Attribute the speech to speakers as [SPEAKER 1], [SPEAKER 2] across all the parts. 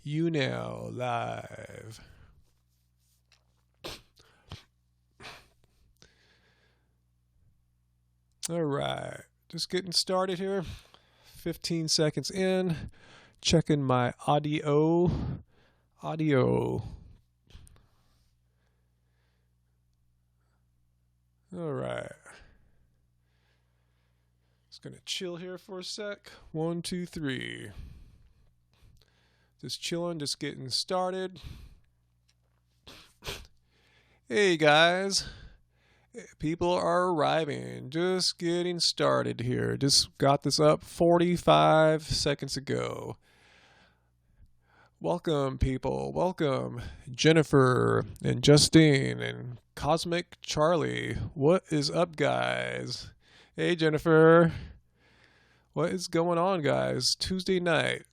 [SPEAKER 1] YouNow live. All right, just getting started here. 15 seconds in, checking my audio. All right. Just gonna chill here for a sec. 1, 2, 3. Just chilling, just getting started. Hey guys, people are arriving. Just getting started here. Just got this up 45 seconds ago. Welcome, people. Welcome, Jennifer and Justine and Cosmic Charlie. What is up, guys? Hey, Jennifer. What is going on, guys? Tuesday night.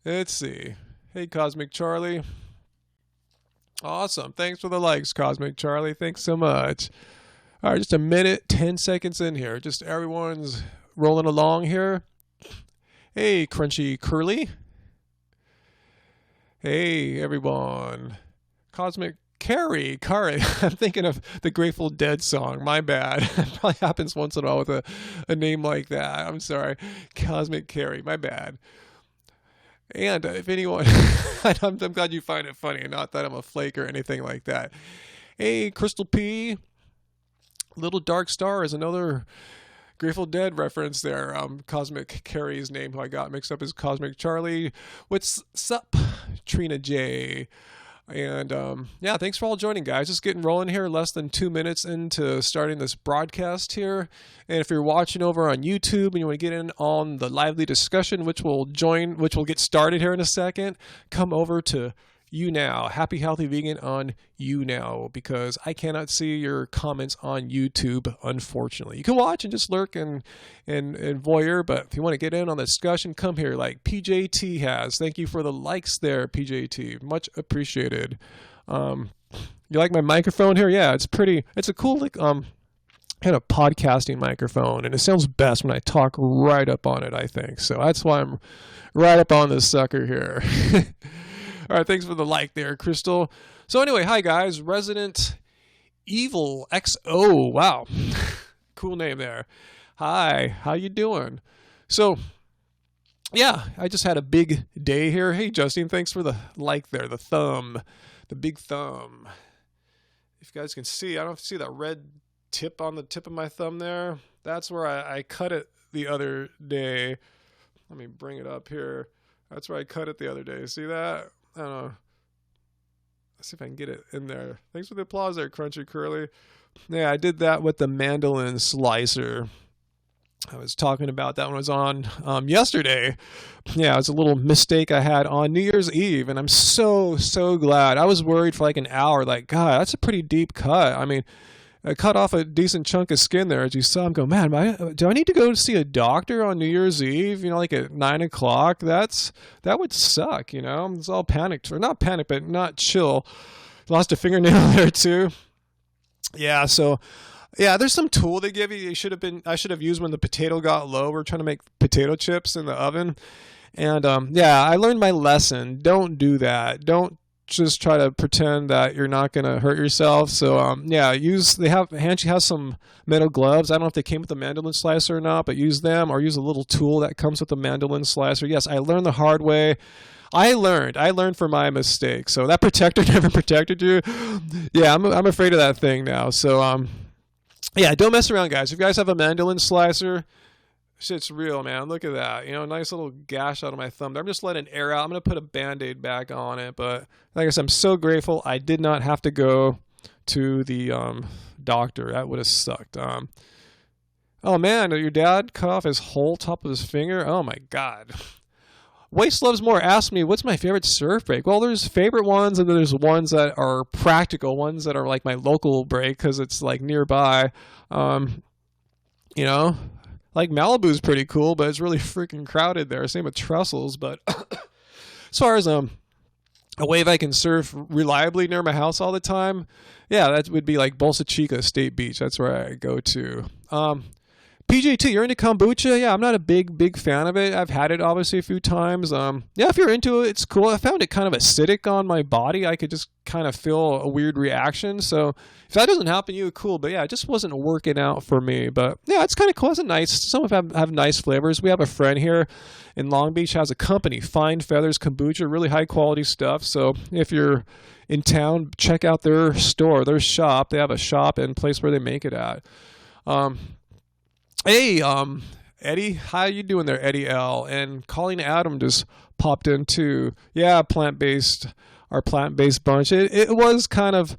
[SPEAKER 1] Let's see. Hey, Cosmic Charlie. Awesome. Thanks for the likes, Cosmic Charlie. Thanks so much. All right, just a minute, 10 seconds in here. Just everyone's rolling along here. Hey, Crunchy Curly. Hey, everyone. Cosmic Carrie. I'm thinking of the Grateful Dead song. My bad. It probably happens once in a while with a name like that. I'm sorry. Cosmic Carrie. My bad. And if anyone, I'm glad you find it funny, not that I'm a flake or anything like that. Hey, Crystal P. Little Dark Star is another Grateful Dead reference there. Cosmic Carrie's name, who I got mixed up, is Cosmic Charlie. What's up, Trina J? And yeah, thanks for all joining, guys. Just getting rolling here, less than 2 minutes into starting this broadcast here. And if you're watching over on YouTube and you want to get in on the lively discussion, which will get started here in a second, come over to YouNow. Happy Healthy Vegan on YouNow, because I cannot see your comments on YouTube, unfortunately. You can watch and just lurk and voyeur, but if you want to get in on the discussion, come here like PJT has. Thank you for the likes there, PJT. Much appreciated. You like my microphone here? Yeah, it's a cool kind of podcasting microphone, and it sounds best when I talk right up on it, I think. So that's why I'm right up on this sucker here. All right, thanks for the like there, Crystal. So anyway, hi guys, Resident Evil XO. Wow, cool name there. Hi, how you doing? So yeah, I just had a big day here. Hey, Justine, thanks for the like there, the big thumb. If you guys can see, I don't see that red tip on the tip of my thumb there. That's where I cut it the other day. Let me bring it up here. That's where I cut it the other day. See that? I don't know. Let's see if I can get it in there. Thanks for the applause there, Crunchy Curly. Yeah, I did that with the mandolin slicer. I was talking about that when I was on yesterday. Yeah, it was a little mistake I had on New Year's Eve, and I'm so glad. I was worried for like an hour, like, God, that's a pretty deep cut. I mean, I cut off a decent chunk of skin there, as you saw. I'm going, man, do I need to go see a doctor on New Year's Eve? You know, like at 9 o'clock. That would suck. You know, it's all panicked, or not panicked, but not chill. Lost a fingernail there too. Yeah. So, yeah, there's some tool they give you. I should have used when the potato got low. We're trying to make potato chips in the oven, and yeah, I learned my lesson. Don't do that. Don't just try to pretend that you're not going to hurt yourself. So yeah, Hanchi has some metal gloves. I don't know if they came with the mandolin slicer or not, but use them, or use a little tool that comes with the mandolin slicer. Yes, I learned the hard way. I learned from my mistake. So that protector never protected you. Yeah, I'm afraid of that thing now. So yeah, don't mess around, guys. If you guys have a mandolin slicer, shit's real, man. Look at that. You know, nice little gash out of my thumb there. I'm just letting air out. I'm going to put a Band-Aid back on it. But like I said, I'm so grateful I did not have to go to the doctor. That would have sucked. Oh, man, your dad cut off his whole top of his finger? Oh, my God. Waste Loves More asked me, what's my favorite surf break? Well, there's favorite ones, and then there's ones that are practical, ones that are like my local break because it's like nearby. You know, like Malibu's pretty cool, but it's really freaking crowded there. Same with Trussell's. But as far as a wave I can surf reliably near my house all the time, yeah, that would be like Bolsa Chica State Beach. That's where I go to. PJ2, you're into kombucha? Yeah, I'm not a big fan of it. I've had it obviously a few times. Yeah, if you're into it, it's cool. I found it kind of acidic on my body. I could just kind of feel a weird reaction. So if that doesn't happen to you, cool. But yeah, it just wasn't working out for me. But yeah, it's kind of cool. It's nice. Some of them have nice flavors. We have a friend here in Long Beach has a company, Fine Feathers Kombucha, really high quality stuff. So if you're in town, check out their store, their shop. They have a shop and place where they make it at. Hey, Eddie, how you doing there, Eddie L? And Colleen Adam just popped in too. Yeah, our plant-based bunch. It was kind of,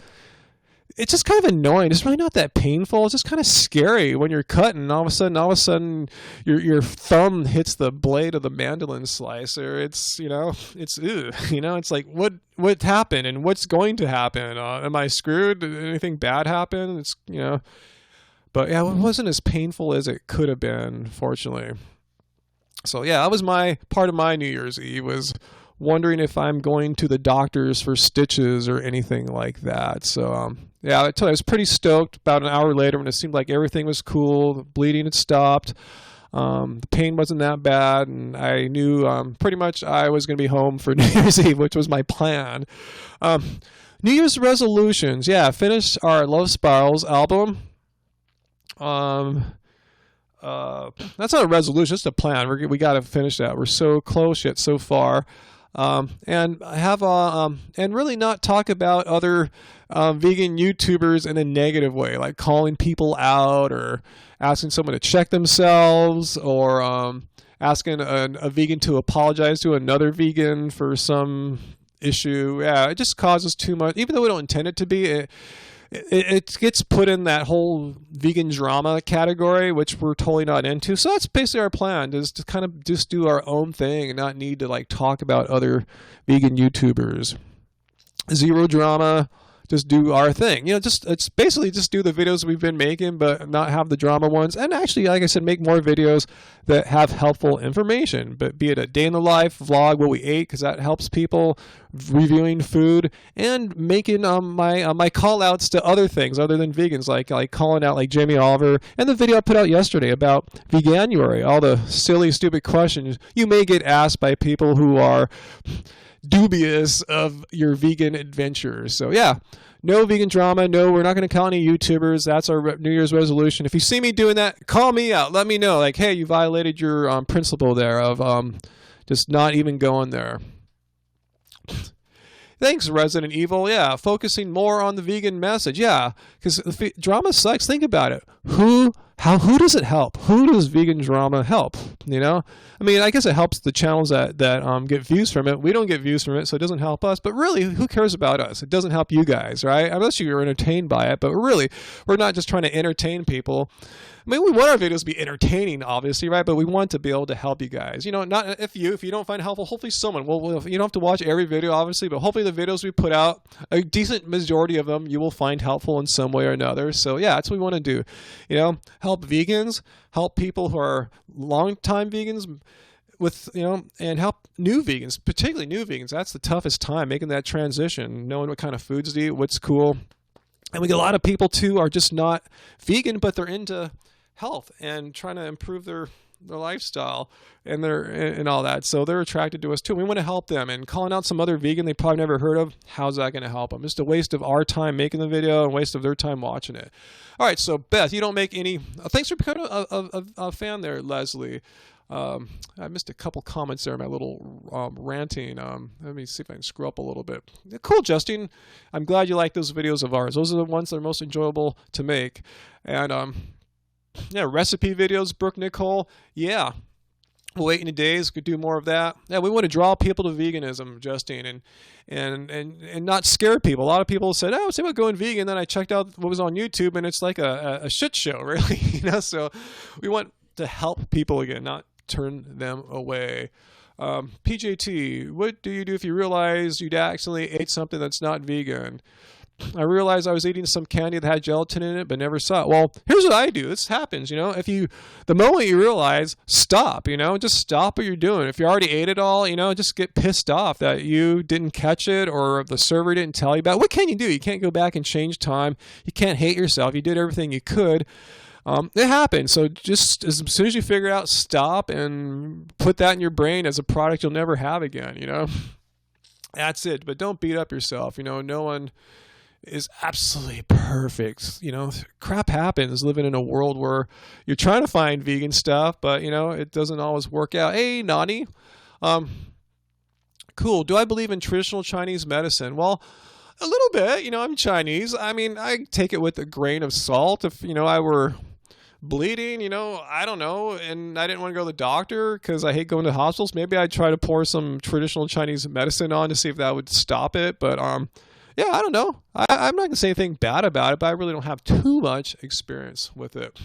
[SPEAKER 1] it's just kind of annoying. It's really not that painful. It's just kind of scary when you're cutting. All of a sudden, your thumb hits the blade of the mandolin slicer. It's it's it's like what happened and what's going to happen? Am I screwed? Did anything bad happen? But yeah, it wasn't as painful as it could have been, fortunately. So yeah, that was part of my New Year's Eve, was wondering if I'm going to the doctors for stitches or anything like that. So yeah, I was pretty stoked about an hour later when it seemed like everything was cool, the bleeding had stopped, the pain wasn't that bad, and I knew pretty much I was going to be home for New Year's Eve, which was my plan. New Year's resolutions, yeah, finished our Love Spirals album. That's not a resolution, it's a plan. We got to finish that. We're so close yet so far. And have and really not talk about other vegan YouTubers in a negative way, like calling people out or asking someone to check themselves, or asking a vegan to apologize to another vegan for some issue. Yeah, it just causes too much, even though we don't intend it to be. It gets put in that whole vegan drama category, which we're totally not into. So that's basically our plan, is to kind of just do our own thing and not need to like talk about other vegan YouTubers. Zero drama, just do our thing. It's basically just do the videos we've been making, but not have the drama ones. And actually, like I said, make more videos that have helpful information, but be it a day in the life vlog, what we ate, because that helps people, reviewing food, and making my call outs to other things other than vegans, like calling out like Jamie Oliver, and the video I put out yesterday about Veganuary, all the silly, stupid questions you may get asked by people who are dubious of your vegan adventures. So yeah, no vegan drama. No, we're not going to call any YouTubers. That's our New Year's resolution. If you see me doing that, call me out. Let me know. Like, hey, you violated your principle there of just not even going there. Thanks, Resident Evil. Yeah, focusing more on the vegan message. Yeah, because drama sucks. Think about it. Who does it help? Who does vegan drama help? I mean, I guess it helps the channels that get views from it. We don't get views from it, so it doesn't help us. But really, who cares about us? It doesn't help you guys, right? Unless you're entertained by it. But really, we're not just trying to entertain people. I mean, we want our videos to be entertaining, obviously, right? But we want to be able to help you guys. Not if you don't find it helpful, hopefully someone will. You don't have to watch every video, obviously, but hopefully the videos we put out, a decent majority of them, you will find helpful in some way or another. So yeah, that's what we want to do. Help vegans, help people who are long-time vegans with, and help new vegans, particularly new vegans. That's the toughest time, making that transition, knowing what kind of foods to eat, what's cool. And we get a lot of people too are just not vegan, but they're into health and trying to improve their lifestyle and all that. So they're attracted to us too. We want to help them, and calling out some other vegan they probably never heard of, how's that going to help them? Just a waste of our time making the video and waste of their time watching it. All right, so Beth, you don't make any, thanks for becoming a fan there, Leslie. I missed a couple comments there in my little ranting. Let me see if I can screw up a little bit. Cool, Justine. I'm glad you like those videos of ours. Those are the ones that are most enjoyable to make. And yeah, recipe videos, Brooke Nicole. Yeah, we'll wait in the days. Could do more of that. Yeah, we want to draw people to veganism, Justine, and not scare people. A lot of people said, "Oh, say about going vegan." Then I checked out what was on YouTube, and it's like a shit show, really. So we want to help people again, not turn them away. PJT, what do you do if you realize you'd accidentally ate something that's not vegan? I realized I was eating some candy that had gelatin in it, but never saw it. Well, here's what I do. This happens, the moment you realize, stop, just stop what you're doing. If you already ate it all, just get pissed off that you didn't catch it or the server didn't tell you about it. What can you do? You can't go back and change time. You can't hate yourself. You did everything you could. It happens. So just as soon as you figure out, stop and put that in your brain as a product you'll never have again, you know? That's it. But don't beat up yourself. You know, no one is absolutely perfect. You know, crap happens living in a world where you're trying to find vegan stuff, but, you know, it doesn't always work out. Hey, Nani. Um, cool. Do I believe in traditional Chinese medicine? Well, a little bit. You know, I'm Chinese. I mean, I take it with a grain of salt. If, you know, I were bleeding, you know, I don't know, and I didn't want to go to the doctor because I hate going to hospitals, maybe I'd try to pour some traditional Chinese medicine on to see if that would stop it. But yeah, I don't know. I'm not going to say anything bad about it, but I really don't have too much experience with it.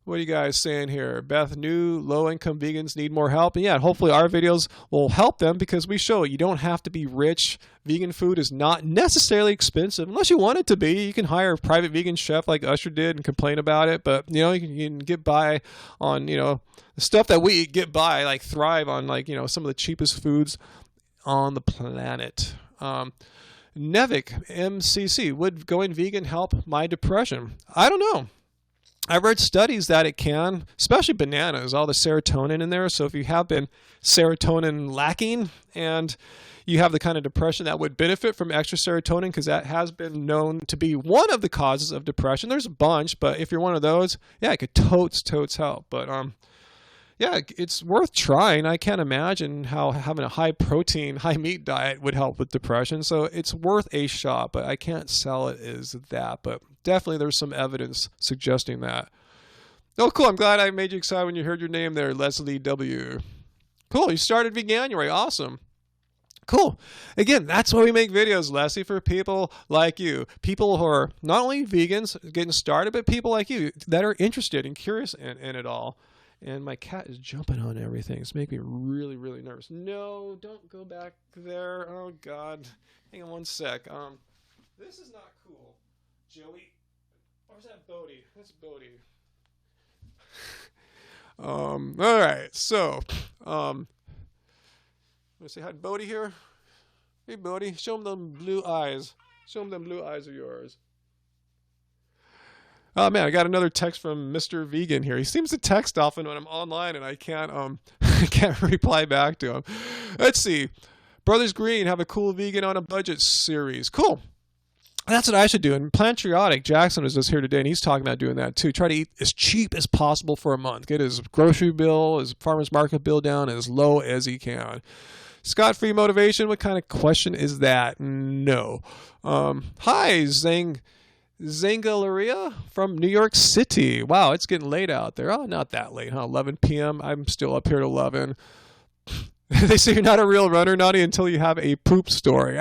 [SPEAKER 1] What are you guys saying here? Beth, new low-income vegans need more help. And yeah, hopefully our videos will help them because we show you don't have to be rich. Vegan food is not necessarily expensive unless you want it to be. You can hire a private vegan chef like Usher did and complain about it. But, you know, you can get by on, you know, the stuff that we eat, get by, like thrive on, like, you know, some of the cheapest foods on the planet. Nevik, MCC, would going vegan help my depression? I don't know. I've read studies that it can, especially bananas, all the serotonin in there. So if you have been serotonin lacking and you have the kind of depression that would benefit from extra serotonin, because that has been known to be one of the causes of depression. There's a bunch, but if you're one of those, yeah, it could totes help. But yeah, it's worth trying. I can't imagine how having a high protein, high meat diet would help with depression. So it's worth a shot, but I can't sell it as that. But definitely there's some evidence suggesting that. Oh, cool. I'm glad I made you excited when you heard your name there, Leslie W. Cool. You started Veganuary. Awesome. Cool. Again, that's why we make videos, Leslie, for people like you. People who are not only vegans getting started, but people like you that are interested and curious in it all. And my cat is jumping on everything. It's making me really, really nervous. No, don't go back there. Oh, God. Hang on one sec. This is not cool. Joey. Or is that Bodie? That's Bodie. All right. So, I'm going to say hi to Bodie here. Hey, Bodie. Show him them blue eyes. Show him them blue eyes of yours. Oh man, I got another text from Mr. Vegan here. He seems to text often when I'm online and I can't I can't reply back to him. Let's see. Brothers Green have a cool vegan on a budget series. Cool. That's what I should do. And Plantriotic, Jackson was just here today and he's talking about doing that too. Try to eat as cheap as possible for a month. Get his grocery bill, his farmer's market bill down as low as he can. Scot-free motivation, what kind of question is that? No. Hi, Zangaleria from New York City. Wow, it's getting late out there. Oh, not that late, huh? 11 p.m. I'm still up here at 11. They say you're not a real runner, Naughty, until you have a poop story.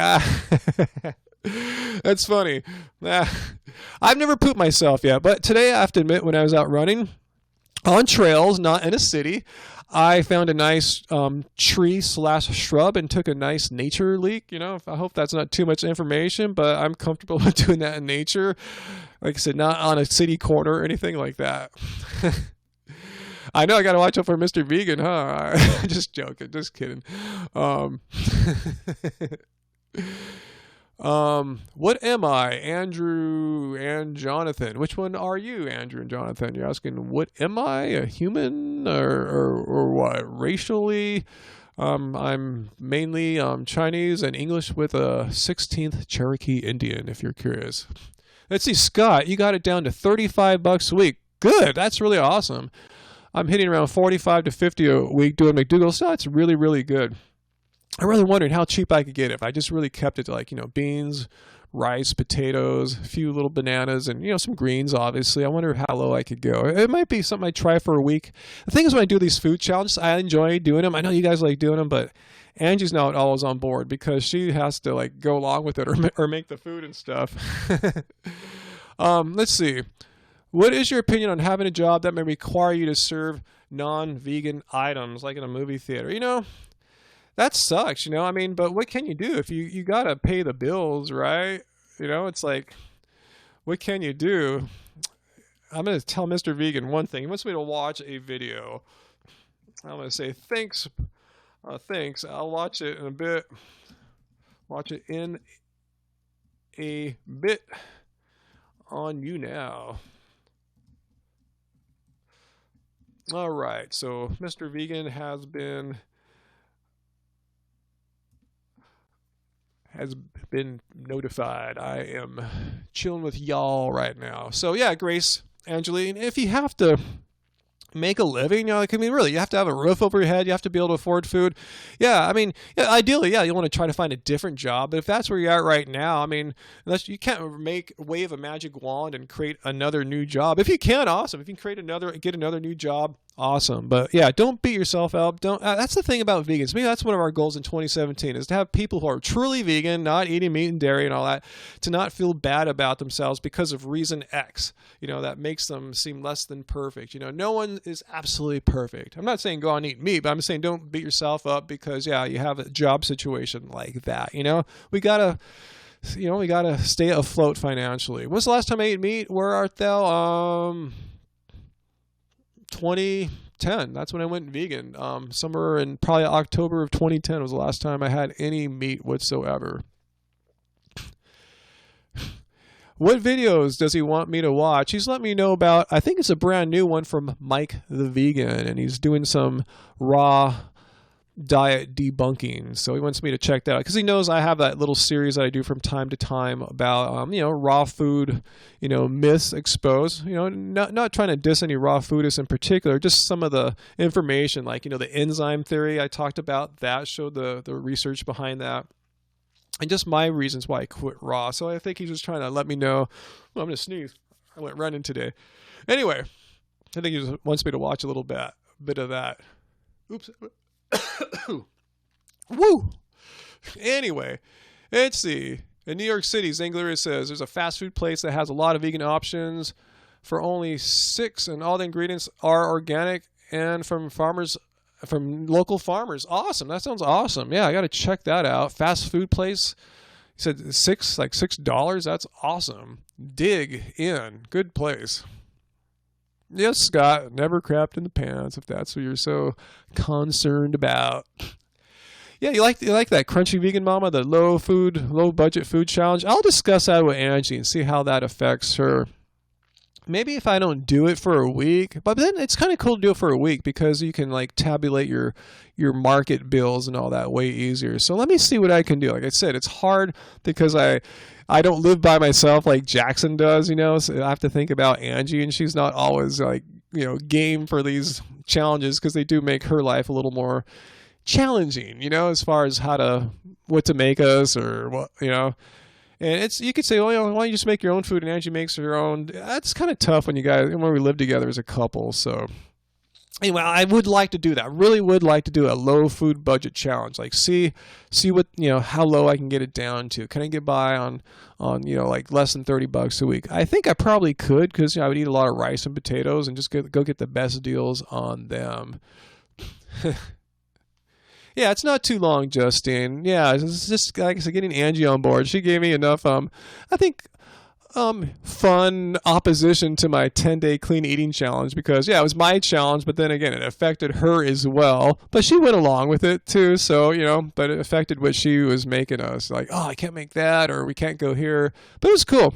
[SPEAKER 1] That's funny. I've never pooped myself yet, but today I have to admit when I was out running on trails, not in a city, I found a nice tree/shrub and took a nice nature leak. You know, I hope that's not too much information, but I'm comfortable with doing that in nature. Like I said, not on a city corner or anything like that. I know I got to watch out for Mr. Vegan, huh? Just joking, just kidding. What am I? Andrew and Jonathan. Which one are you, Andrew and Jonathan? You're asking, what am I? A human or what? Racially? I'm mainly Chinese and English with a 16th Cherokee Indian, if you're curious. Let's see, Scott, you got it down to $35 a week. Good. That's really awesome. I'm hitting around 45 to 50 a week doing McDougal, so that's really, really good. I'm really wondering how cheap I could get it if I just really kept it to, like, you know, beans, rice, potatoes, a few little bananas, and, you know, some greens, obviously. I wonder how low I could go. It might be something I try for a week. The thing is, when I do these food challenges, I enjoy doing them. I know you guys like doing them, but Angie's not always on board because she has to, like, go along with it or make the food and stuff. Let's see. What is your opinion on having a job that may require you to serve non-vegan items, like in a movie theater? You know, that sucks, you know, I mean, but what can you do if you got to pay the bills, right? You know, it's like, what can you do? I'm going to tell Mr. Vegan one thing. He wants me to watch a video. I'm going to say, thanks. Thanks. I'll watch it in a bit. Watch it in a bit on YouNow. All right, so Mr. Vegan has been notified. I am chilling with y'all right now. So yeah, Grace, Angeline, if you have to make a living, like, I mean, really, you have to have a roof over your head. You have to be able to afford food. Yeah, I mean, yeah, ideally, yeah, you want to try to find a different job. But if that's where you're at right now, I mean, unless you can't wave a magic wand and create another new job. If you can, awesome. If you can get another new job, awesome. But yeah, don't beat yourself up. Don't. That's the thing about vegans. Maybe that's one of our goals in 2017 is to have people who are truly vegan, not eating meat and dairy and all that, to not feel bad about themselves because of reason X. That makes them seem less than perfect. No one is absolutely perfect. I'm not saying go out and eat meat, but I'm saying don't beat yourself up because yeah, you have a job situation like that. We gotta. We gotta stay afloat financially. When's the last time I ate meat? Where art thou? 2010. That's when I went vegan. Somewhere in probably October of 2010 was the last time I had any meat whatsoever. What videos does he want me to watch? He's let me know about, I think it's a brand new one from Mike the Vegan, and he's doing some raw diet debunking. So he wants me to check that out because he knows I have that little series that I do from time to time about raw food myths exposed. Not trying to diss any raw foodists in particular, just some of the information, like the enzyme theory I talked about, that showed the research behind that, and just my reasons why I quit raw. So I think he's just trying to let me know. I'm gonna sneeze. I went running today. Anyway, I think he just wants me to watch a little bit of that. Oops. Woo! Anyway, let's see. In New York City, Zangler says there's a fast food place that has a lot of vegan options for only $6, and all the ingredients are organic and from local farmers. Awesome. That sounds awesome. Yeah, I got to check that out. Fast food place. He said $6. That's awesome. Dig in. Good place. Yes, Scott, never crapped in the pants if that's what you're so concerned about. Yeah, you like that Crunchy Vegan Mama, the low budget food challenge? I'll discuss that with Angie and see how that affects her. Maybe if I don't do it for a week, but then it's kind of cool to do it for a week because you can tabulate your market bills and all that way easier. So let me see what I can do. Like I said, it's hard because I don't live by myself like Jackson does, so I have to think about Angie, and she's not always game for these challenges because they do make her life a little more challenging, as far as what to make us or what, And you could say, why don't you just make your own food, and Angie makes her own. That's kind of tough when we live together as a couple. So anyway, I would like to do that. I really would like to do a low food budget challenge. Like see what, how low I can get it down to. Can I get by on less than $30 a week? I think I probably could because I would eat a lot of rice and potatoes and just go get the best deals on them. Yeah, it's not too long, Justine. Yeah, it's just like I said, getting Angie on board. She gave me enough, I think, fun opposition to my 10-day clean eating challenge because, yeah, it was my challenge, but then again, it affected her as well. But she went along with it too, so, but it affected what she was making us. Like, oh, I can't make that, or we can't go here. But it was cool.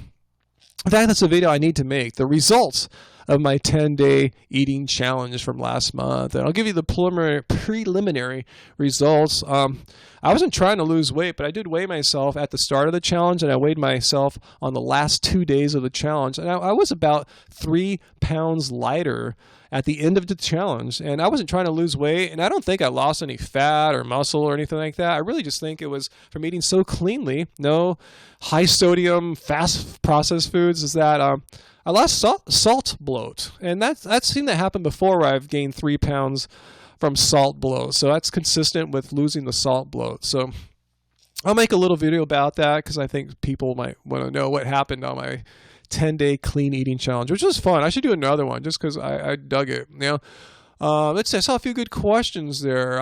[SPEAKER 1] In fact, that's a video I need to make. The results of my 10-day eating challenge from last month. And I'll give you the preliminary results. I wasn't trying to lose weight, but I did weigh myself at the start of the challenge, and I weighed myself on the last 2 days of the challenge. And I was about 3 pounds lighter at the end of the challenge. And I wasn't trying to lose weight, and I don't think I lost any fat or muscle or anything like that. I really just think it was from eating so cleanly, no high sodium, fast processed foods, is that I lost salt bloat. And that's seen that happen before where I've gained 3 pounds from salt bloat. So that's consistent with losing the salt bloat. So I'll make a little video about that because I think people might want to know what happened on my 10-day clean eating challenge, which was fun. I should do another one just because I dug it. Let's see. I saw a few good questions there.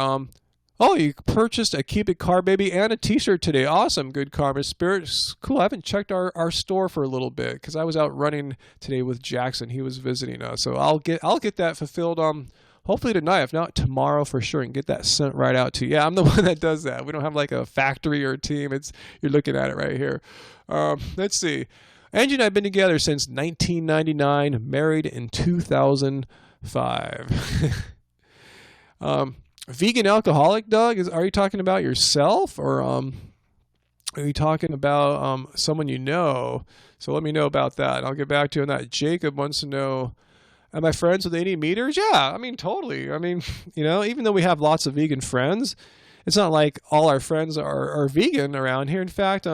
[SPEAKER 1] Oh, you purchased a Keep It Car Baby and a t-shirt today. Awesome. Good Karma Spirit. Cool. I haven't checked our store for a little bit because I was out running today with Jackson. He was visiting us. So I'll get that fulfilled hopefully tonight, if not tomorrow for sure, and get that sent right out to you. Yeah, I'm the one that does that. We don't have like a factory or a team. You're looking at it right here. Let's see. Angie and I have been together since 1999, married in 2000. 5. Vegan alcoholic, Doug? Are you talking about yourself, or are you talking about someone you know? So let me know about that. I'll get back to you on that. Jacob wants to know, am I friends with any meters? Yeah, I mean, totally. I mean, even though we have lots of vegan friends, it's not like all our friends are vegan around here. In fact,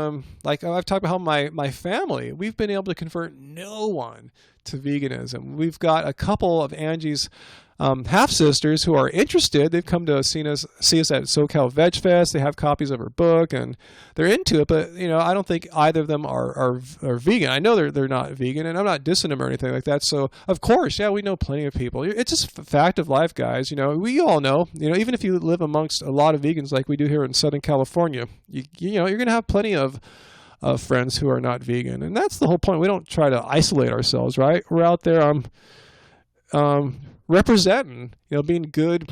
[SPEAKER 1] like I've talked about how my family, we've been able to convert no one to veganism. We've got a couple of Angie's half-sisters who are interested. They've come to see us at SoCal Veg Fest. They have copies of her book, and they're into it. But I don't think either of them are vegan. I know they're not vegan, and I'm not dissing them or anything like that. So of course, yeah, we know plenty of people. It's just a fact of life, guys. We all know. Even if you live amongst a lot of vegans like we do here in Southern California, you're going to have plenty of friends who are not vegan, and that's the whole point. We don't try to isolate ourselves, right? We're out there representing, being good.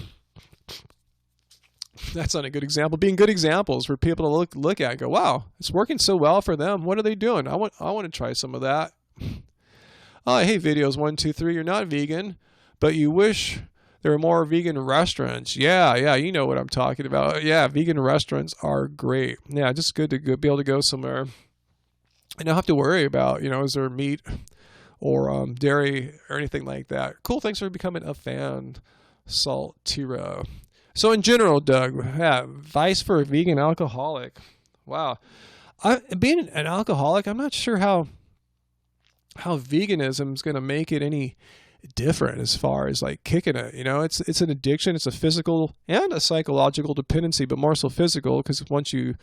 [SPEAKER 1] That's not a good example. Being good examples for people to look at and go, wow, it's working so well for them. What are they doing? I want to try some of that. Oh, I hate videos 1, 2, 3. You're not vegan, but you wish there were more vegan restaurants. Yeah, you know what I'm talking about. Yeah, vegan restaurants are great. Yeah, just good to be able to go somewhere and not have to worry about, is there meat or dairy or anything like that. Cool, thanks for becoming a fan, Salt Tira. So in general, Doug, advice for a vegan alcoholic. Wow. Being an alcoholic, I'm not sure how veganism is going to make it any different as far as like kicking it. It's an addiction. It's a physical and a psychological dependency, but more so physical, because once you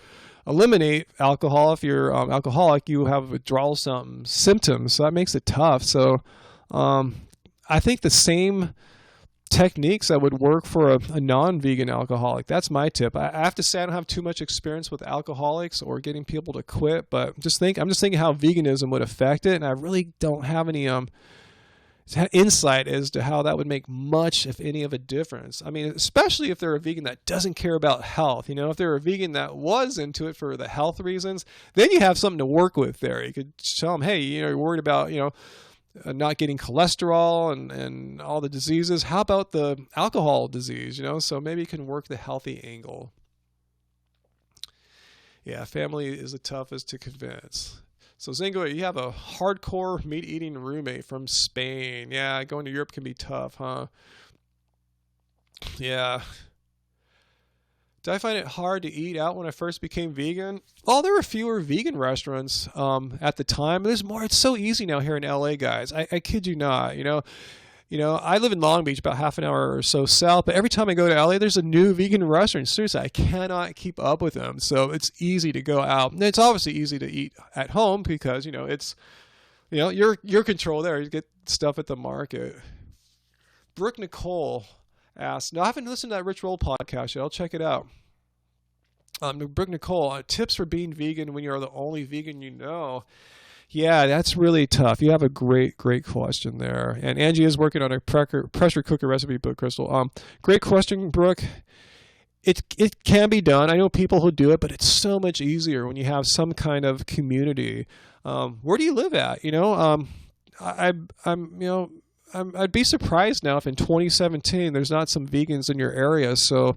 [SPEAKER 1] eliminate alcohol, if you're alcoholic, you have withdrawal symptoms, so that makes it tough. So I think the same techniques that would work for a non-vegan alcoholic. That's my tip. I have to say I don't have too much experience with alcoholics or getting people to quit, but I'm just thinking how veganism would affect it, and I really don't have any insight as to how that would make much, if any, of a difference. I mean, especially if they're a vegan that doesn't care about health. If they're a vegan that was into it for the health reasons, then you have something to work with there. You could tell them, hey, you're worried about, not getting cholesterol and all the diseases. How about the alcohol disease? So maybe you can work the healthy angle. Yeah, family is the toughest to convince. So Zingo, you have a hardcore meat-eating roommate from Spain. Yeah, going to Europe can be tough, huh? Yeah. Did I find it hard to eat out when I first became vegan? Well, there were fewer vegan restaurants at the time. There's more. It's so easy now here in LA, guys. I kid you not. I live in Long Beach, about half an hour or so south, but every time I go to LA, there's a new vegan restaurant. Seriously, I cannot keep up with them. So it's easy to go out. And it's obviously easy to eat at home because, it's, your control there. You get stuff at the market. Brooke Nicole asks, no, I haven't listened to that Rich Roll podcast yet. I'll check it out. Brooke Nicole, tips for being vegan when you're the only vegan you know. Yeah, that's really tough. You have a great question there. And Angie is working on a pressure cooker recipe book, Crystal. Great question, Brooke. It can be done. I know people who do it, but it's so much easier when you have some kind of community. Where do you live at? I'd be surprised now if in 2017 there's not some vegans in your area. So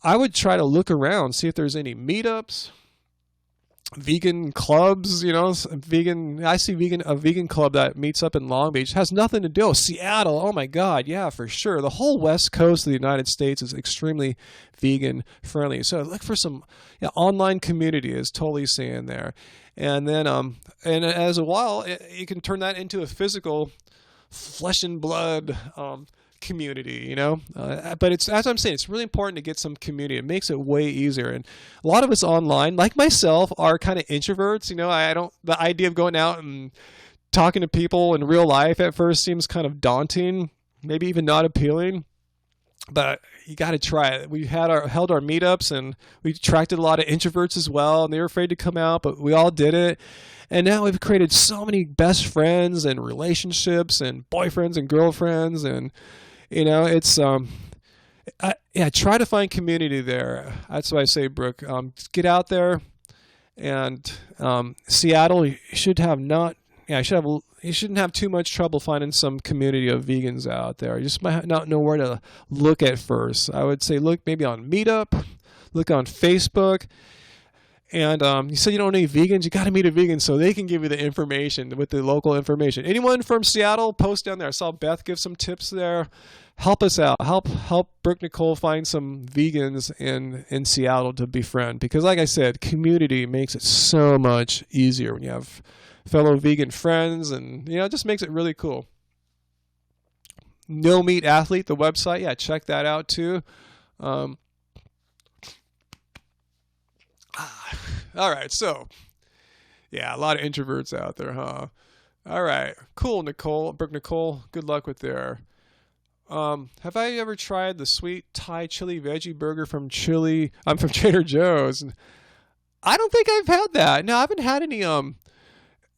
[SPEAKER 1] I would try to look around, see if there's any meetups, vegan clubs, vegan. I see a vegan club that meets up in Long Beach. It has nothing to do with Seattle. Oh my God. Yeah, for sure. The whole West Coast of the United States is extremely vegan friendly. So look for some online community, is totally saying there. And then, and as a while, you can turn that into a physical flesh and blood, community, but it's, as I'm saying, it's really important to get some community. It makes it way easier. And a lot of us online, like myself, are kind of introverts. The idea of going out and talking to people in real life at first seems kind of daunting, maybe even not appealing, but you got to try it. We held our meetups, and we attracted a lot of introverts as well, and they were afraid to come out, but we all did it. And now we've created so many best friends and relationships and boyfriends and girlfriends, and it's try to find community there. That's what I say, Brooke. Get out there, and Seattle should have not yeah, you shouldn't have too much trouble finding some community of vegans out there. You just might not know where to look at first. I would say look maybe on Meetup, look on Facebook. And you said you don't know any vegans. You got to meet a vegan so they can give you the information with the local information. Anyone from Seattle, post down there. I saw Beth give some tips there. Help us out. Help Brooke Nicole find some vegans in Seattle to befriend. Because like I said, community makes it so much easier when you have fellow vegan friends, and it just makes it really cool. No Meat Athlete, the website. Yeah, check that out too. All right, so yeah, a lot of introverts out there, huh? All right, cool, Brooke Nicole. Good luck with there. Have I ever tried the sweet Thai chili veggie burger from from Trader Joe's? I don't think I've had that. No, I haven't had any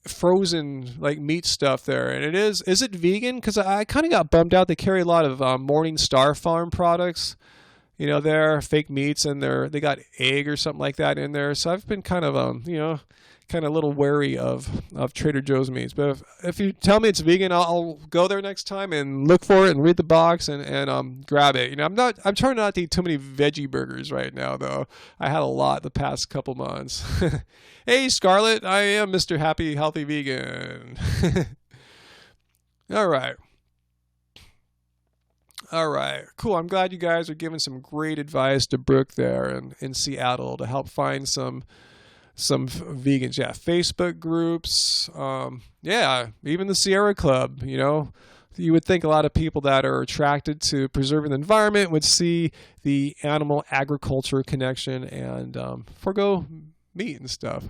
[SPEAKER 1] frozen like meat stuff there. And is it vegan? Because I kind of got bummed out. They carry a lot of Morning Star Farm products. They're fake meats, and they got egg or something like that in there. So I've been kind of kind of a little wary of Trader Joe's meats. But if you tell me it's vegan, I'll go there next time and look for it and read the box and grab it. I'm trying not to eat too many veggie burgers right now, though. I had a lot the past couple months. Hey, Scarlett, I am Mr. Happy Healthy Vegan. All right. All right, cool. I'm glad you guys are giving some great advice to Brooke there in Seattle to help find some vegans. Yeah, Facebook groups. Yeah, even the Sierra Club. You would think a lot of people that are attracted to preserving the environment would see the animal agriculture connection and forego meat and stuff.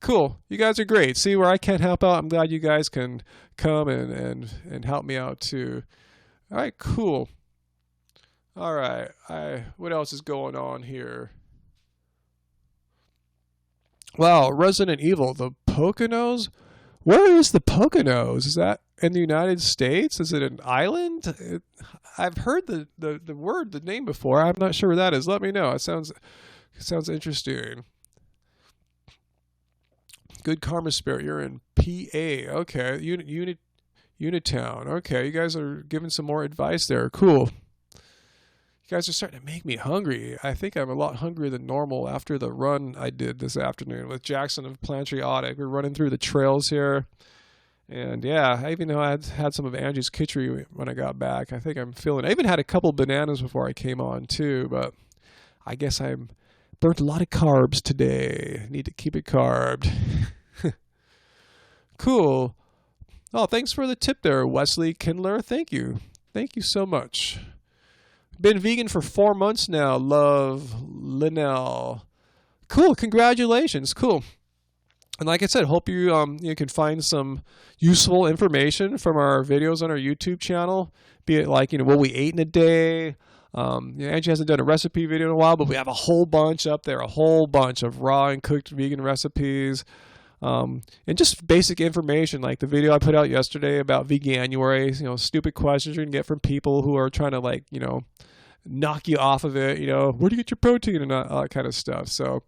[SPEAKER 1] Cool. You guys are great. See where I can't help out. I'm glad you guys can come and help me out too. All right, cool. All right, what else is going on here? Wow, Resident Evil, the Poconos? Where is the Poconos? Is that in the United States? Is it an island? I've heard the name before. I'm not sure where that is. Let me know. It sounds interesting. Good Karma Spirit, you're in PA. Okay, Unitown. Okay, you guys are giving some more advice there. Cool. You guys are starting to make me hungry. I think I'm a lot hungrier than normal after the run I did this afternoon with Jackson of Plantriotic. We're running through the trails here. And yeah, I even know I had some of Angie's kitchery when I got back. I think I'm feeling. I even had a couple bananas before I came on too, but I guess I burnt a lot of carbs today. Need to keep it carbed. Cool. Oh, thanks for the tip there, Wesley Kindler. Thank you. Thank you so much. Been vegan for 4 months now. Love, Linnell. Cool. Congratulations. Cool. And like I said, hope you can find some useful information from our videos on our YouTube channel. Be it like what we ate in a day. Angie hasn't done a recipe video in a while, but we have a whole bunch up there. A whole bunch of raw and cooked vegan recipes. And just basic information like the video I put out yesterday about Veganuary, stupid questions you're going to get from people who are trying to knock you off of it, where do you get your protein and all that kind of stuff. So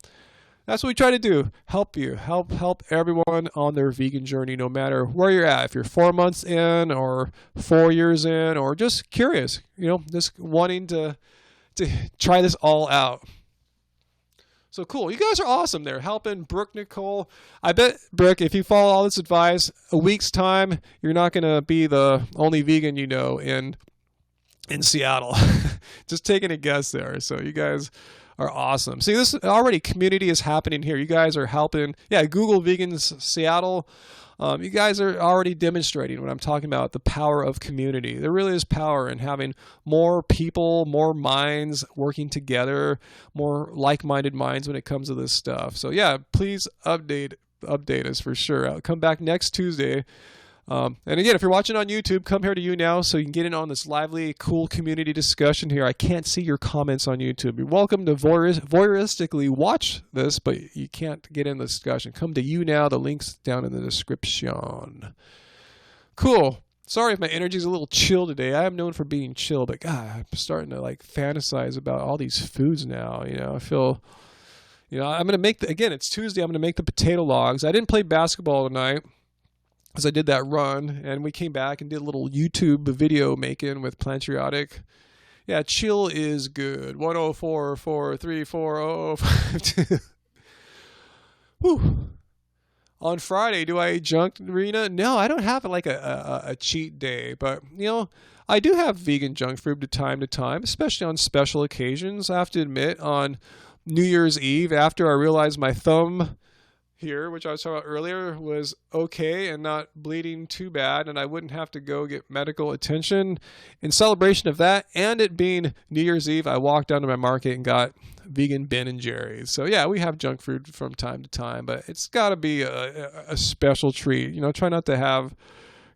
[SPEAKER 1] that's what we try to do. Help you, help everyone on their vegan journey, no matter where you're at. If you're 4 months in or 4 years in, or just curious, just wanting to try this all out. So cool. You guys are awesome there, helping Brooke Nicole. I bet, Brooke, if you follow all this advice, a week's time, you're not going to be the only vegan in Seattle. Just taking a guess there. So you guys are awesome. See, this already community is happening here. You guys are helping. Yeah, Google Vegans Seattle. You guys are already demonstrating what I'm talking about, the power of community. There really is power in having more people, more minds working together, more like-minded minds when it comes to this stuff. So yeah, please update us for sure. I'll come back next Tuesday. And again, if you're watching on YouTube, come here to YouNow so you can get in on this lively, cool community discussion here. I can't see your comments on YouTube. You're welcome to voyeuristically watch this, but you can't get in the discussion. Come to YouNow. The link's down in the description. Cool. Sorry if my energy's a little chill today. I am known for being chill, but God, I'm starting to fantasize about all these foods now. I feel You know, I'm going to make again, it's Tuesday. I'm going to make the potato logs. I didn't play basketball tonight because I did that run, and we came back and did a little YouTube video making with Plantriotic. Yeah, chill is good. 104434052. Whew. On Friday, do I eat junk, Rena? No, I don't have like a cheat day, but you know, I do have vegan junk food to time, especially on special occasions. I have to admit, on New Year's Eve, after I realized my thumb here, which I was talking about earlier, was okay and not bleeding too bad, and I wouldn't have to go get medical attention. In celebration of that, and it being New Year's Eve, I walked down to my market and got vegan Ben and Jerry's. So yeah, we have junk food from time to time, but it's got to be a special treat. You know, try not to have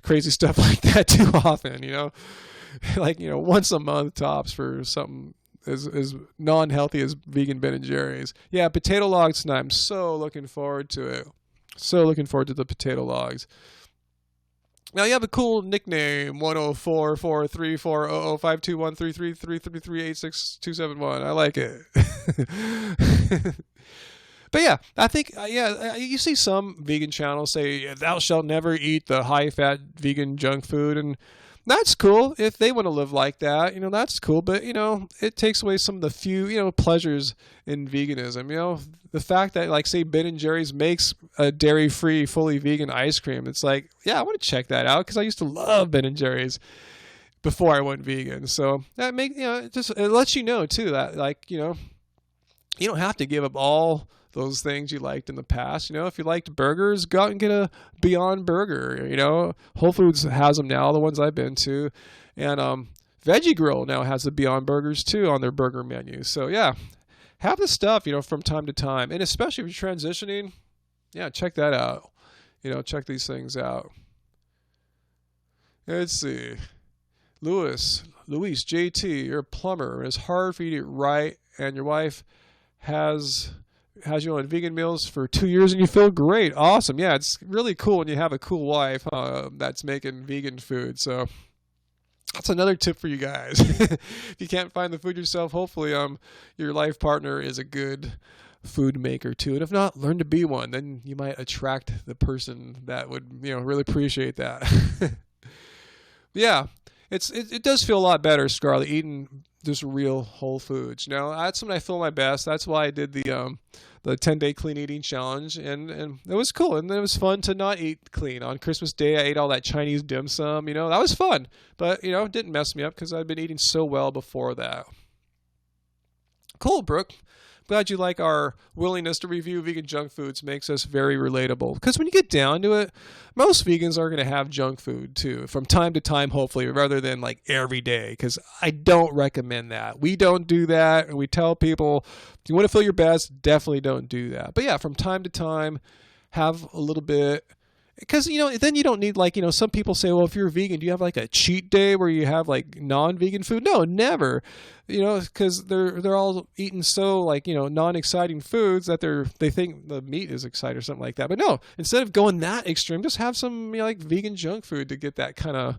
[SPEAKER 1] crazy stuff like that too often. You know, like, you know, once a month tops for something as non-healthy as vegan Ben and Jerry's. Yeah, potato logs tonight. I'm so looking forward to it. So looking forward to the potato logs. Now you have a cool nickname, 104434005213333386271. I like it. But yeah, I think, you see some vegan channels say, thou shalt never eat the high-fat vegan junk food, and that's cool. If they want to live like that, you know, that's cool. But, you know, it takes away some of the few, you know, pleasures in veganism. You know, the fact that, like, say, Ben & Jerry's makes a dairy-free, fully vegan ice cream. It's like, yeah, I want to check that out because I used to love Ben & Jerry's before I went vegan. So that it lets you know, too, that, like, you know, you don't have to give up all those things you liked in the past. You know, if you liked burgers, go out and get a Beyond Burger. You know, Whole Foods has them now, the ones I've been to. And Veggie Grill now has the Beyond Burgers too on their burger menu. So yeah, have the stuff, you know, from time to time. And especially if you're transitioning, yeah, check that out. You know, check these things out. Let's see. Luis, JT, you're a plumber. It's hard for you to eat right, and your wife has you on vegan meals for 2 years and you feel great. Awesome. Yeah, it's really cool when you have a cool wife that's making vegan food. So that's another tip for you guys. If you can't find the food yourself, hopefully your life partner is a good food maker too. And if not, learn to be one. Then you might attract the person that would, you know, really appreciate that. Yeah, it does feel a lot better, Scarlett, eating just real whole foods. You know, that's when I feel my best. That's why I did the 10-day clean eating challenge, and it was cool, and it was fun to not eat clean. On Christmas Day, I ate all that Chinese dim sum. You know, that was fun, but you know, it didn't mess me up because I'd been eating so well before that. Cool, Brooke. Glad you like our willingness to review vegan junk foods. Makes us very relatable. Because when you get down to it, most vegans are going to have junk food too, from time to time, hopefully, rather than like every day. Because I don't recommend that. We don't do that. And we tell people, if you want to feel your best, definitely don't do that. But yeah, from time to time, have a little bit. Because, you know, then you don't need, like, you know, some people say, well, if you're vegan, do you have like a cheat day where you have like non-vegan food? No, never. You know, because they're all eating so, like, you know, non-exciting foods that they think the meat is exciting or something like that. But no, instead of going that extreme, just have some, you know, like vegan junk food to get that kind of,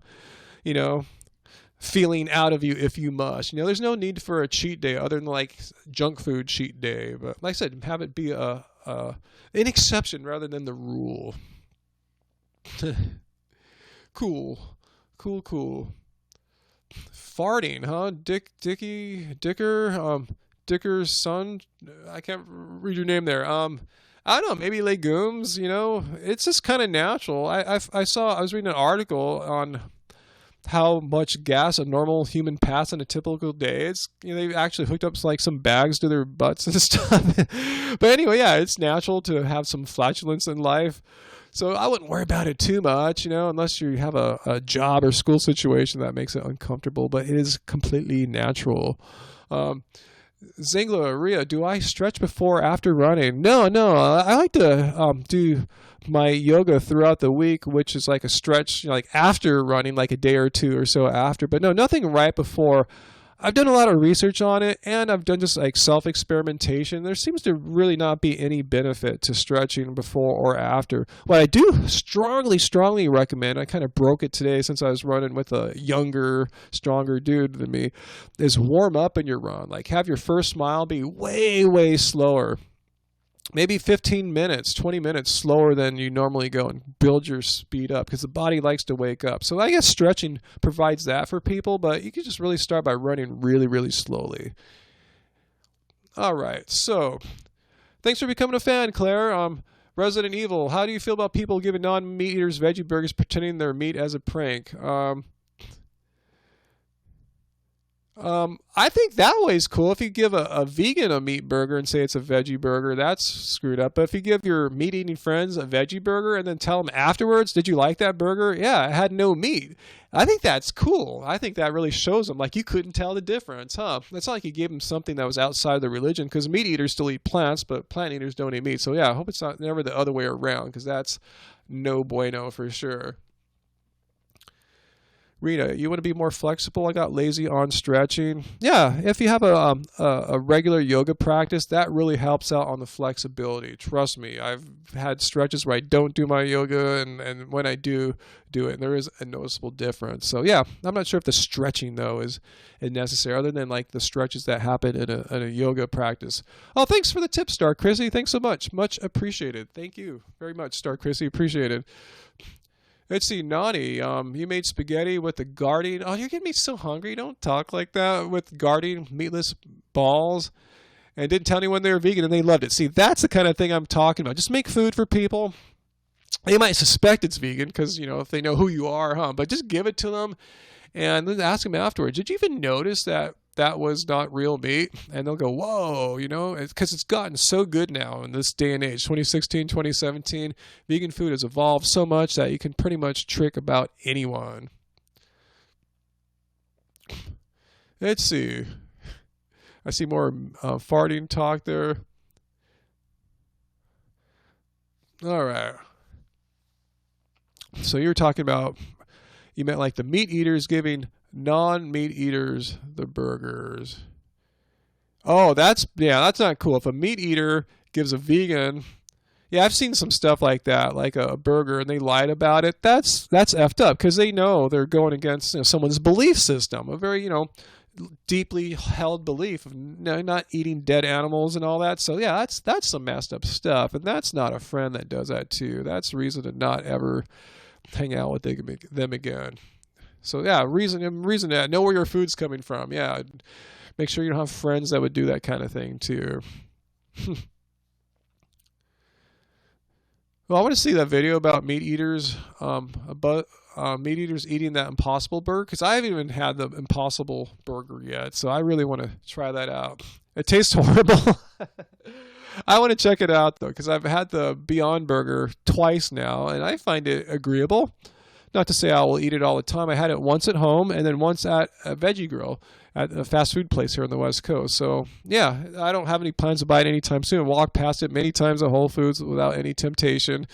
[SPEAKER 1] you know, feeling out of you if you must. You know, there's no need for a cheat day other than like junk food cheat day. But like I said, have it be an exception rather than the rule. Cool. Farting, huh? Dicker's son. I can't read your name there. I don't know. Maybe legumes. You know, it's just kind of natural. I was reading an article on how much gas a normal human passes in a typical day. It's, you know, they actually hooked up like some bags to their butts and stuff. But anyway, yeah, it's natural to have some flatulence in life. So I wouldn't worry about it too much, you know, unless you have a job or school situation that makes it uncomfortable. But it is completely natural. Zingla, Ria, do I stretch before or after running? No. I like to do my yoga throughout the week, which is like a stretch, you know, like after running, like a day or two or so after. But no, nothing right before. I've done a lot of research on it, and I've done just like self-experimentation. There seems to really not be any benefit to stretching before or after. What I do strongly recommend, I kind of broke it today since I was running with a younger, stronger dude than me, is warm up in your run. Like have your first mile be way, way slower. maybe 15 minutes, 20 minutes slower than you normally go and build your speed up because the body likes to wake up. So I guess stretching provides that for people, but you can just really start by running really, really slowly. All right. So thanks for becoming a fan, Claire. Resident Evil, how do you feel about people giving non-meat eaters veggie burgers pretending they're meat as a prank? I think that way's cool. If you give a vegan a meat burger and say it's a veggie burger, that's screwed up. But if you give your meat-eating friends a veggie burger and then tell them afterwards, did you like that burger? Yeah, it had no meat. I think that's cool. I think that really shows them, like, you couldn't tell the difference, huh? It's not like you gave them something that was outside the religion, because meat eaters still eat plants, but plant eaters don't eat meat. So yeah, I hope it's not never the other way around, because that's no bueno for sure. Rita, you want to be more flexible? I got lazy on stretching. Yeah, if you have a regular yoga practice, that really helps out on the flexibility. Trust me, I've had stretches where I don't do my yoga, and when I do it, and there is a noticeable difference. So yeah, I'm not sure if the stretching though is necessary, other than like the stretches that happen in a yoga practice. Oh, thanks for the tip, Star Chrissy. Thanks so much. Much appreciated. Thank you very much, Star Chrissy. Appreciate it. Let's see, Nani, you made spaghetti with the Guardian. Oh, you're getting me so hungry. Don't talk like that. With Guardian meatless balls. And didn't tell anyone they were vegan, and they loved it. See, that's the kind of thing I'm talking about. Just make food for people. They might suspect it's vegan because, if they know who you are, huh? But just give it to them and then ask them afterwards, did you even notice that was not real meat? And they'll go, whoa, because it's gotten so good now in this day and age, 2016, 2017, vegan food has evolved so much that you can pretty much trick about anyone. Let's see. I see more farting talk there. All right. So you're talking about, you meant like the meat eaters giving non-meat eaters the burgers. Oh, that's not cool. If a meat eater gives a vegan, yeah, I've seen some stuff like that, like a burger, and they lied about it. That's effed up because they know they're going against someone's belief system, a very deeply held belief of not eating dead animals and all that. So yeah, that's some messed up stuff, and that's not a friend that does that too. That's reason to not ever hang out with them again. So yeah, reason that know where your food's coming from. Yeah, make sure you don't have friends that would do that kind of thing too. Well, I want to see that video about meat eaters, meat eaters eating that Impossible burger, because I haven't even had the Impossible burger yet. So I really want to try that out. It tastes horrible. I want to check it out though, because I've had the Beyond Burger twice now, and I find it agreeable. Not to say I will eat it all the time. I had it once at home and then once at a Veggie Grill at a fast food place here on the West Coast. So yeah, I don't have any plans to buy it anytime soon. Walk past it many times at Whole Foods without any temptation.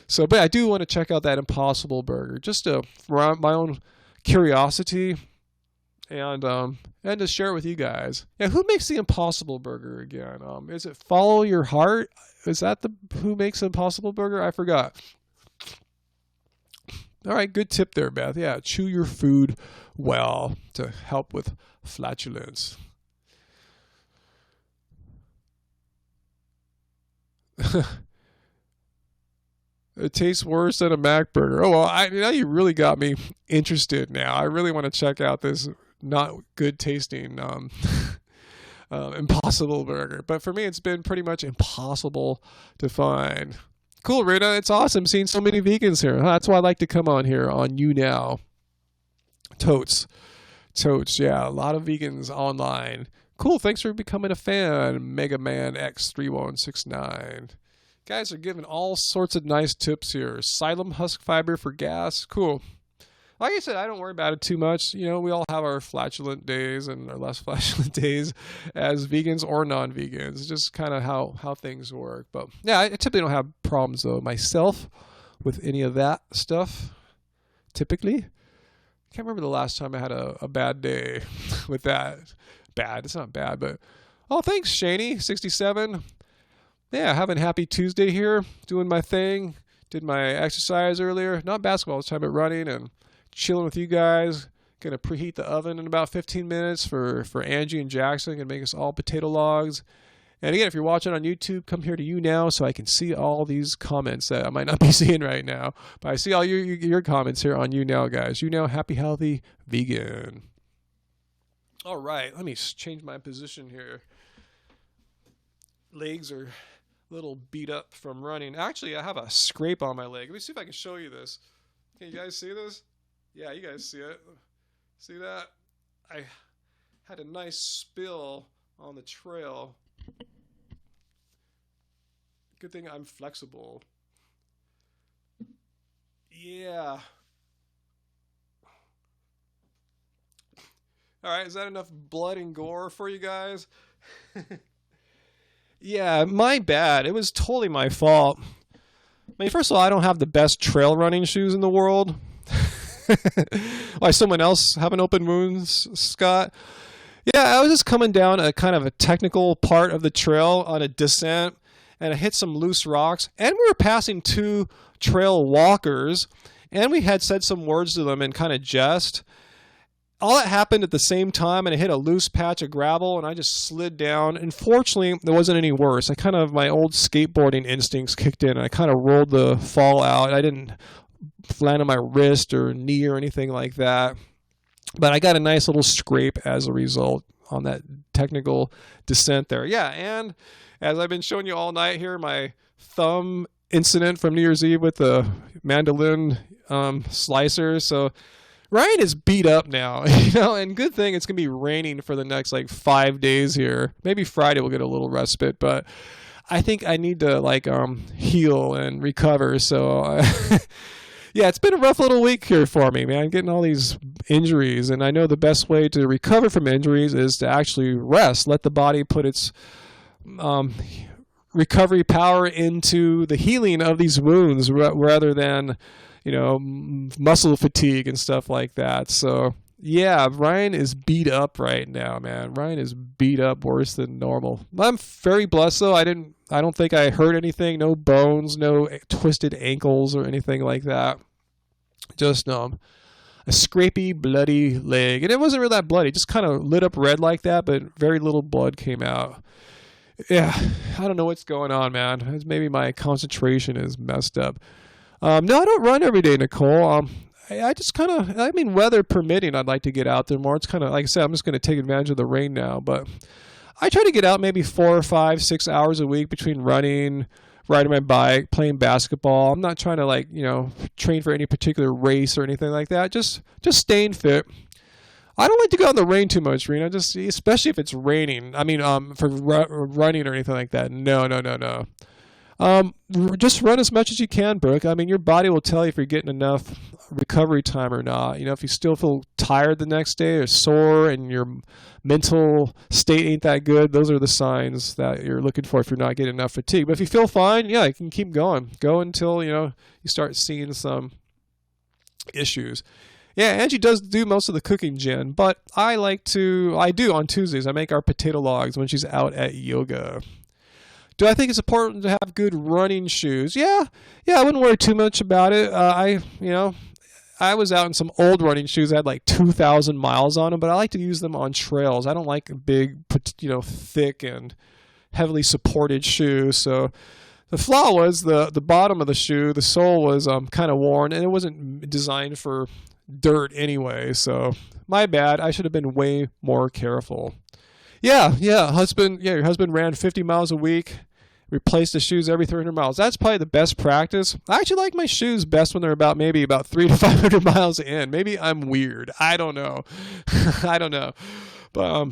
[SPEAKER 1] So, but I do want to check out that Impossible burger just for my own curiosity and to share it with you guys. Yeah, who makes the Impossible burger again? Is it Follow Your Heart? Is that who makes the Impossible burger? I forgot. All right, good tip there, Beth. Yeah, chew your food well to help with flatulence. It tastes worse than a Mac burger. Oh, well, now you really got me interested now. I really want to check out this not good tasting Impossible burger. But for me, it's been pretty much impossible to find. Cool, Rita. It's awesome seeing so many vegans here. That's why I like to come on here on YouNow. Totes. Yeah, a lot of vegans online. Cool. Thanks for becoming a fan, Mega Man X3169. Guys are giving all sorts of nice tips here. Xylem husk fiber for gas. Cool. Like I said, I don't worry about it too much. We all have our flatulent days and our less flatulent days as vegans or non-vegans. It's just kind of how things work. But yeah, I typically don't have problems though myself with any of that stuff. Typically, I can't remember the last time I had a bad day with that. Bad. It's not bad, but oh, thanks, Shaney67. Yeah, having a happy Tuesday here, doing my thing. Did my exercise earlier. Not basketball this time, but running and chilling with you guys. Gonna preheat the oven in about 15 minutes for Angie and Jackson. Gonna make us all potato logs And again, if you're watching on YouTube, come here to YouNow so I can see all these comments that I might not be seeing right now. But I see all your comments here on YouNow, guys. YouNow, happy, healthy, vegan. All right, let me change my position here. Legs are a little beat up from running. Actually, I have a scrape on my leg. Let me see if I can show you this. Can you guys see this? Yeah, you guys see it. See that? I had a nice spill on the trail. Good thing I'm flexible. Yeah. All right, is that enough blood and gore for you guys? Yeah, my bad. It was totally my fault. I mean, first of all, I don't have the best trail running shoes in the world. Why, someone else having open wounds, Scott? Yeah, I was just coming down a kind of a technical part of the trail on a descent, and I hit some loose rocks, and we were passing two trail walkers, and we had said some words to them in kind of jest. All that happened at the same time, and I hit a loose patch of gravel, and I just slid down. And fortunately, it wasn't any worse. My old skateboarding instincts kicked in, and I kind of rolled the fall out. I didn't land on my wrist or knee or anything like that. But I got a nice little scrape as a result on that technical descent there. Yeah, and as I've been showing you all night here, my thumb incident from New Year's Eve with the mandolin slicer. So Ryan is beat up now, and good thing it's going to be raining for the next 5 days here. Maybe Friday we'll get a little respite, but I think I need to heal and recover. So yeah, it's been a rough little week here for me, man. Getting all these injuries, and I know the best way to recover from injuries is to actually rest, let the body put its recovery power into the healing of these wounds rather than muscle fatigue and stuff like that. So yeah, Ryan is beat up right now, man. Ryan is beat up worse than normal. I'm very blessed though. I don't think I hurt anything. No bones, no twisted ankles or anything like that. Just a scrapey, bloody leg. And it wasn't really that bloody. It just kind of lit up red like that, but very little blood came out. Yeah, I don't know what's going on, man. Maybe my concentration is messed up. No, I don't run every day, Nicole. I just weather permitting, I'd like to get out there more. It's kind of, like I said, I'm just going to take advantage of the rain now. But I try to get out maybe 4 or 5, 6 hours a week between running, riding my bike, playing basketball. I'm not trying to, train for any particular race or anything like that. Just staying fit. I don't like to go out in the rain too much, Rena. Especially if it's raining. I mean, for running or anything like that. No. Just run as much as you can, Brooke. I mean, your body will tell you if you're getting enough recovery time or not. If you still feel tired the next day or sore and your mental state ain't that good, those are the signs that you're looking for if you're not getting enough fatigue. But if you feel fine, yeah, you can keep going. Go until, you start seeing some issues. Yeah, Angie does do most of the cooking, Jen, but I do on Tuesdays. I make our potato logs when she's out at yoga. Do I think it's important to have good running shoes? Yeah, I wouldn't worry too much about it. I was out in some old running shoes. I had 2,000 miles on them, but I like to use them on trails. I don't like big, thick and heavily supported shoes. So the flaw was the bottom of the shoe. The sole was kind of worn, and it wasn't designed for dirt anyway. So my bad. I should have been way more careful. Yeah, your husband ran 50 miles a week. Replace the shoes every 300 miles. That's probably the best practice. I actually like my shoes best when they're about 300 to 500 miles in. Maybe I'm weird. I don't know. But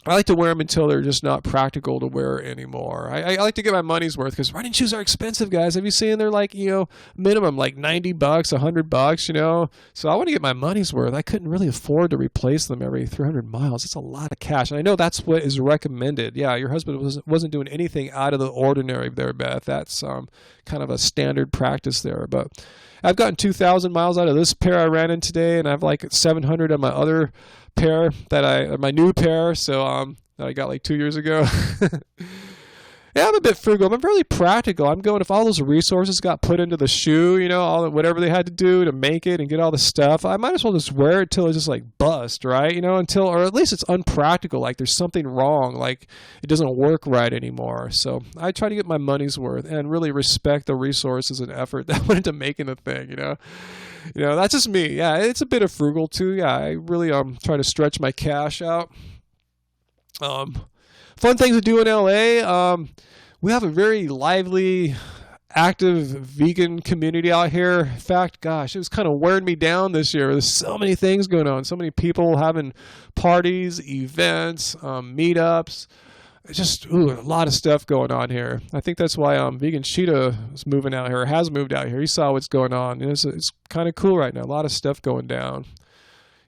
[SPEAKER 1] I like to wear them until they're just not practical to wear anymore. I like to get my money's worth because running shoes are expensive, guys. Have you seen they're minimum $90, $100, So I want to get my money's worth. I couldn't really afford to replace them every 300 miles. It's a lot of cash. And I know that's what is recommended. Yeah, your husband wasn't doing anything out of the ordinary there, Beth. That's kind of a standard practice there. But I've gotten 2,000 miles out of this pair I ran in today, and I have 700 on my other pair my new pair, so that I got 2 years ago. Yeah, I'm a bit frugal. I'm fairly practical. I'm going, if all those resources got put into the shoe, all whatever they had to do to make it and get all the stuff, I might as well just wear it till it's just like bust, right? Until, or at least it's unpractical. Like there's something wrong. Like it doesn't work right anymore. So I try to get my money's worth and really respect the resources and effort that went into making the thing. That's just me. Yeah, it's a bit of frugal too. Yeah, I really try to stretch my cash out. Fun things to do in LA. We have a very lively, active vegan community out here. In fact, gosh, it was kind of wearing me down this year. There's so many things going on. So many people having parties, events, meetups. It's just a lot of stuff going on here. I think that's why Vegan Cheetah is moving out here, has moved out here. He saw what's going on. And it's kind of cool right now. A lot of stuff going down.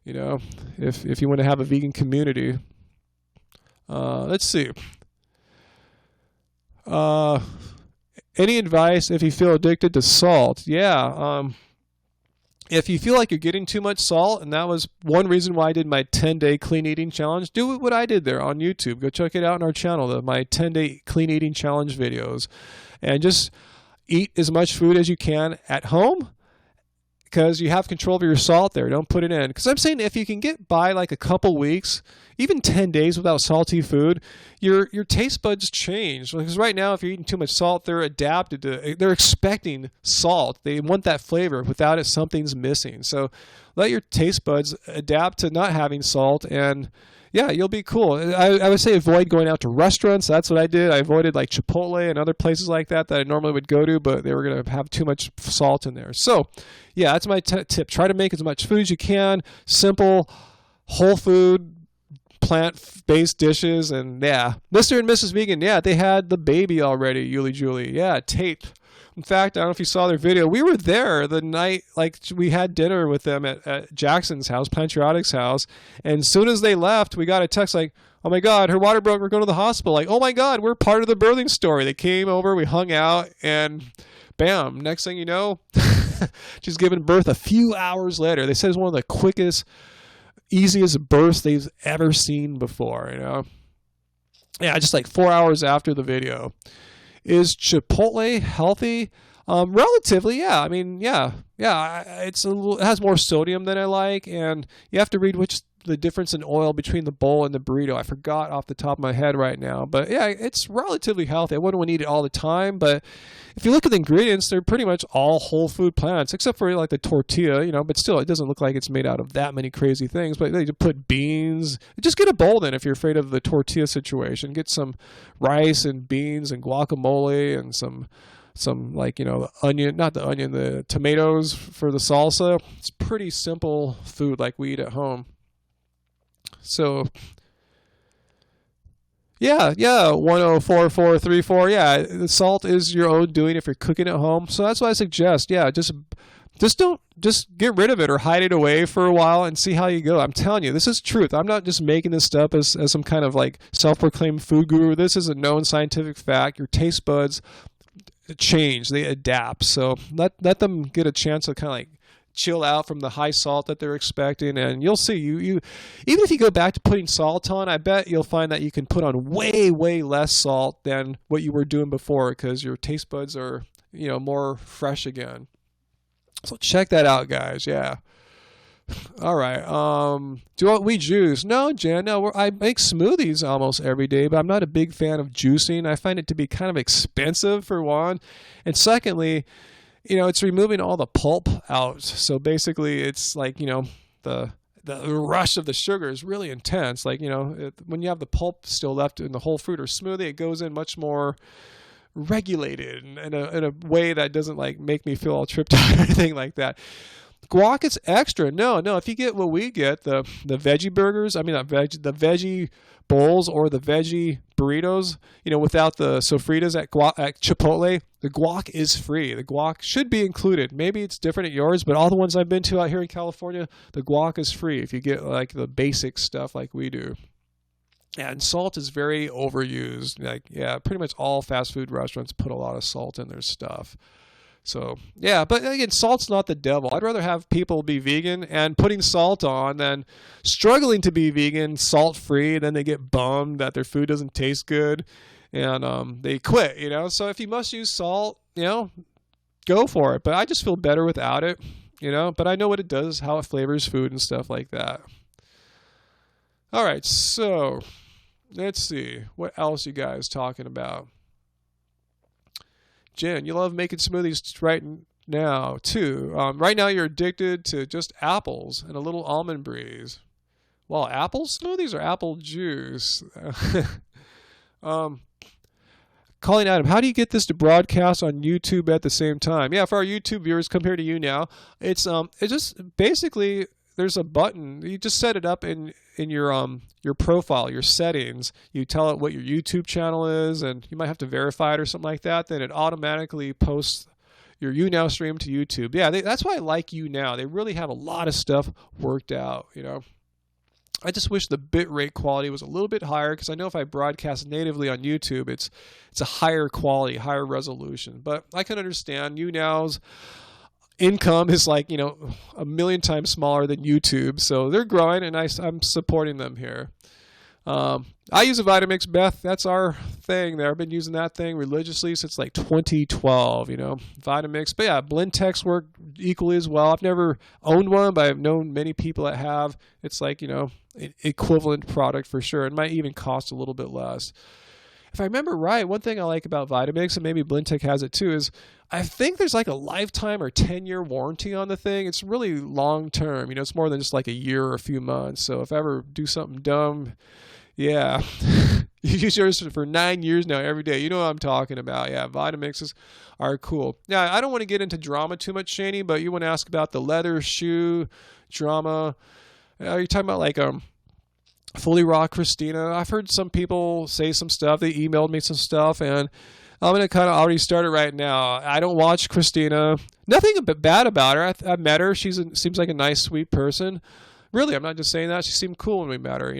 [SPEAKER 1] If you want to have a vegan community. Let's see. Any advice if you feel addicted to salt? Yeah. If you feel like you're getting too much salt, and that was one reason why I did my 10-day clean eating challenge, do what I did there on YouTube. Go check it out on our channel, my 10-day clean eating challenge videos. And just eat as much food as you can at home, because you have control of your salt there. Don't put it in. Because I'm saying if you can get by like a couple weeks, even 10 days without salty food, your taste buds change. Because right now, if you're eating too much salt, they're adapted to, they're expecting salt. They want that flavor. Without it, something's missing. So let your taste buds adapt to not having salt, and yeah, you'll be cool. I would say avoid going out to restaurants. That's what I did. I avoided like Chipotle and other places like that I normally would go to, but they were going to have too much salt in there. So yeah, that's my tip. Try to make as much food as you can. Simple, whole food, plant-based dishes. And yeah, Mr. and Mrs. Vegan, yeah, they had the baby already, Yuli Julie. Yeah, Tate. In fact, I don't know if you saw their video. We were there the night, like we had dinner with them at Jackson's house, Patriotic's house. And as soon as they left, we got a text like, oh my God, her water broke, we're going to the hospital. Like, oh my God, we're part of the birthing story. They came over, we hung out, and bam, next thing you know, she's giving birth a few hours later. They said it's one of the quickest, easiest births they've ever seen before, Yeah, just like 4 hours after the video. Is Chipotle healthy? Relatively, yeah. I mean, yeah. It has more sodium than I like, and you have to read the difference in oil between the bowl and the burrito. I forgot off the top of my head right now, but yeah, it's relatively healthy. I wouldn't want to eat it all the time, but if you look at the ingredients, they're pretty much all whole food plants, except for like the tortilla, but still, it doesn't look like it's made out of that many crazy things. But they put beans. Just get a bowl then if you're afraid of the tortilla situation. Get some rice and beans and guacamole and some like, the onion, not the onion, the tomatoes for the salsa. It's pretty simple food like we eat at home. So yeah, 104434. Yeah, the salt is your own doing if you're cooking at home. So that's what I suggest. Yeah, just get rid of it or hide it away for a while and see how you go. I'm telling you, this is truth. I'm not just making this stuff as some kind of like self-proclaimed food guru. This is a known scientific fact. Your taste buds change, they adapt. So let them get a chance to kind of like chill out from the high salt that they're expecting, and you'll see you even if you go back to putting salt on, I bet you'll find that you can put on way less salt than what you were doing before, because your taste buds are more fresh again. So check that out, guys. Yeah. All right. Do you want wheat juice? No, Jen. No, I make smoothies almost every day, but I'm not a big fan of juicing. I find it to be kind of expensive, for one, and secondly, it's removing all the pulp out. So basically, it's like, the rush of the sugar is really intense. Like, when you have the pulp still left in the whole fruit or smoothie, it goes in much more regulated in a way that doesn't like make me feel all tripped out or anything like that. Guac is extra. No. If you get what we get, the veggie burgers, the veggie bowls or the veggie burritos, without the sofritas at Chipotle, the guac is free. The guac should be included. Maybe it's different at yours, but all the ones I've been to out here in California, the guac is free if you get like the basic stuff like we do. And salt is very overused. Like, yeah, pretty much all fast food restaurants put a lot of salt in their stuff. So, yeah, but again, salt's not the devil. I'd rather have people be vegan and putting salt on than struggling to be vegan, salt-free, then they get bummed that their food doesn't taste good. and they quit, So if you must use salt, go for it. But I just feel better without it, But I know what it does, how it flavors food and stuff like that. All right, so let's see. What else you guys talking about? Jen, you love making smoothies right now, too. Right now you're addicted to just apples and a little almond breeze. Well, apple smoothies or apple juice? Calling Adam, how do you get this to broadcast on YouTube at the same time? Yeah, for our YouTube viewers, come here to YouNow. It's just basically there's a button. You just set it up in your profile, your settings. You tell it what your YouTube channel is, and you might have to verify it or something like that. Then it automatically posts your YouNow stream to YouTube. Yeah, that's why I like YouNow. They really have a lot of stuff worked out. I just wish the bitrate quality was a little bit higher, because I know if I broadcast natively on YouTube, it's a higher quality, higher resolution. But I can understand YouNow's income is like, a million times smaller than YouTube. So they're growing, and I'm supporting them here. I use a Vitamix, Beth. That's our thing there. I've been using that thing religiously since like 2012, Vitamix. But yeah, Blendtex work equally as well. I've never owned one, but I've known many people that have. It's like, an equivalent product for sure. It might even cost a little bit less. If I remember right, one thing I like about Vitamix, and maybe Blendtec has it too, is I think there's like a lifetime or 10-year warranty on the thing. It's really long term. It's more than just like a year or a few months. So if I ever do something dumb, yeah, you use yours for 9 years now every day. You know what I'm talking about. Yeah, Vitamixes are cool. Now, I don't want to get into drama too much, Shani, but you want to ask about the leather shoe drama. Are you talking about like Fully Raw Christina? I've heard some people say some stuff. They emailed me some stuff, and I'm going to kind of already start it right now. I don't watch Christina. Nothing bad about her. I met her. She seems like a nice, sweet person. Really, I'm not just saying that. She seemed cool when we met her,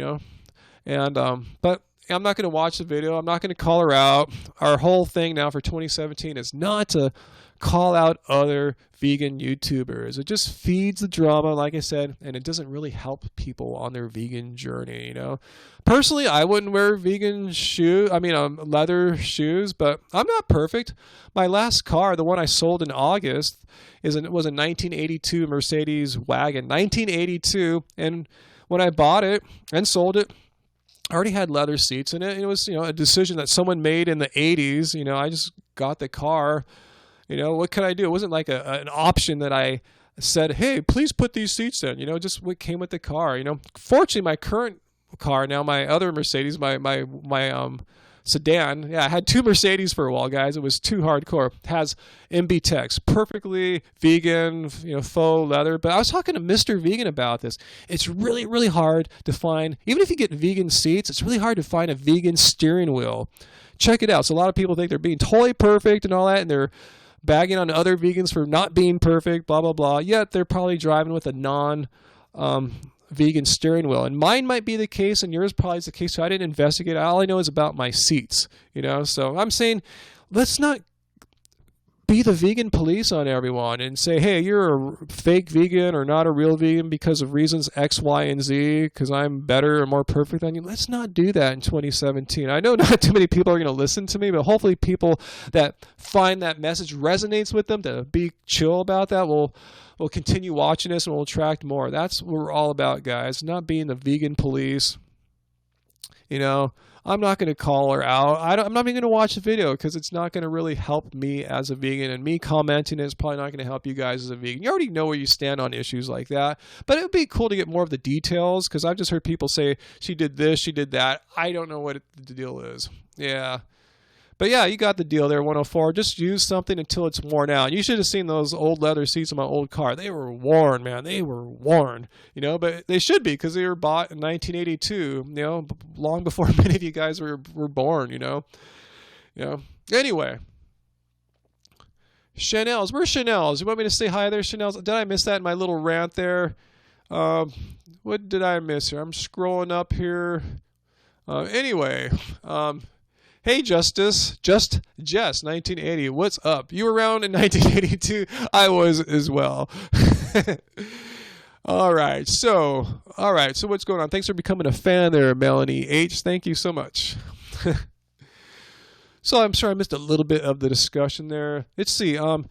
[SPEAKER 1] And but I'm not going to watch the video. I'm not going to call her out. Our whole thing now for 2017 is not to call out other vegan YouTubers. It just feeds the drama, like I said, and it doesn't really help people on their vegan journey, Personally, I wouldn't wear leather shoes, but I'm not perfect. My last car, the one I sold in August, was a 1982 Mercedes wagon. 1982, and when I bought it and sold it, I already had leather seats in it. It was, a decision that someone made in the 80s. I just got the car. What could I do? It wasn't like an option that I said, hey, please put these seats in. Just what came with the car. Fortunately, my current car now, my other Mercedes, my sedan. Yeah, I had two Mercedes for a while, guys. It was too hardcore. It has MB-Tex, perfectly vegan, faux leather. But I was talking to Mr. Vegan about this. It's really, really hard to find, even if you get vegan seats, it's really hard to find a vegan steering wheel. Check it out. So a lot of people think they're being totally perfect and all that, and they're bagging on other vegans for not being perfect, blah, blah, blah. Yet they're probably driving with a vegan steering wheel. And mine might be the case, and yours probably is the case. So I didn't investigate. All I know is about my seats, So I'm saying, let's not be the vegan police on everyone and say, hey, you're a fake vegan or not a real vegan because of reasons X, Y, and Z, because I'm better or more perfect than you. Let's not do that in 2017. I know not too many people are going to listen to me, but hopefully people that find that message resonates with them, to be chill about that, will continue watching this and will attract more. That's what we're all about, guys. Not being the vegan police. I'm not going to call her out. I'm not even going to watch the video, because it's not going to really help me as a vegan, and me commenting is probably not going to help you guys as a vegan. You already know where you stand on issues like that, but it would be cool to get more of the details, because I've just heard people say she did this, she did that. I don't know what the deal is. Yeah. But yeah, you got the deal there, 104. Just use something until it's worn out. You should have seen those old leather seats in my old car. They were worn, man. They were worn, but they should be, because they were bought in 1982, long before many of you guys were born, Anyway. Chanel's. Where's Chanel's? You want me to say hi there, Chanel's? Did I miss that in my little rant there? What did I miss here? I'm scrolling up here. Anyway. Hey, Just Jess, 1980. What's up? You were around in 1982? I was as well. All right. So what's going on? Thanks for becoming a fan there, Melanie H. Thank you so much. So I'm sorry I missed a little bit of the discussion there. Let's see. All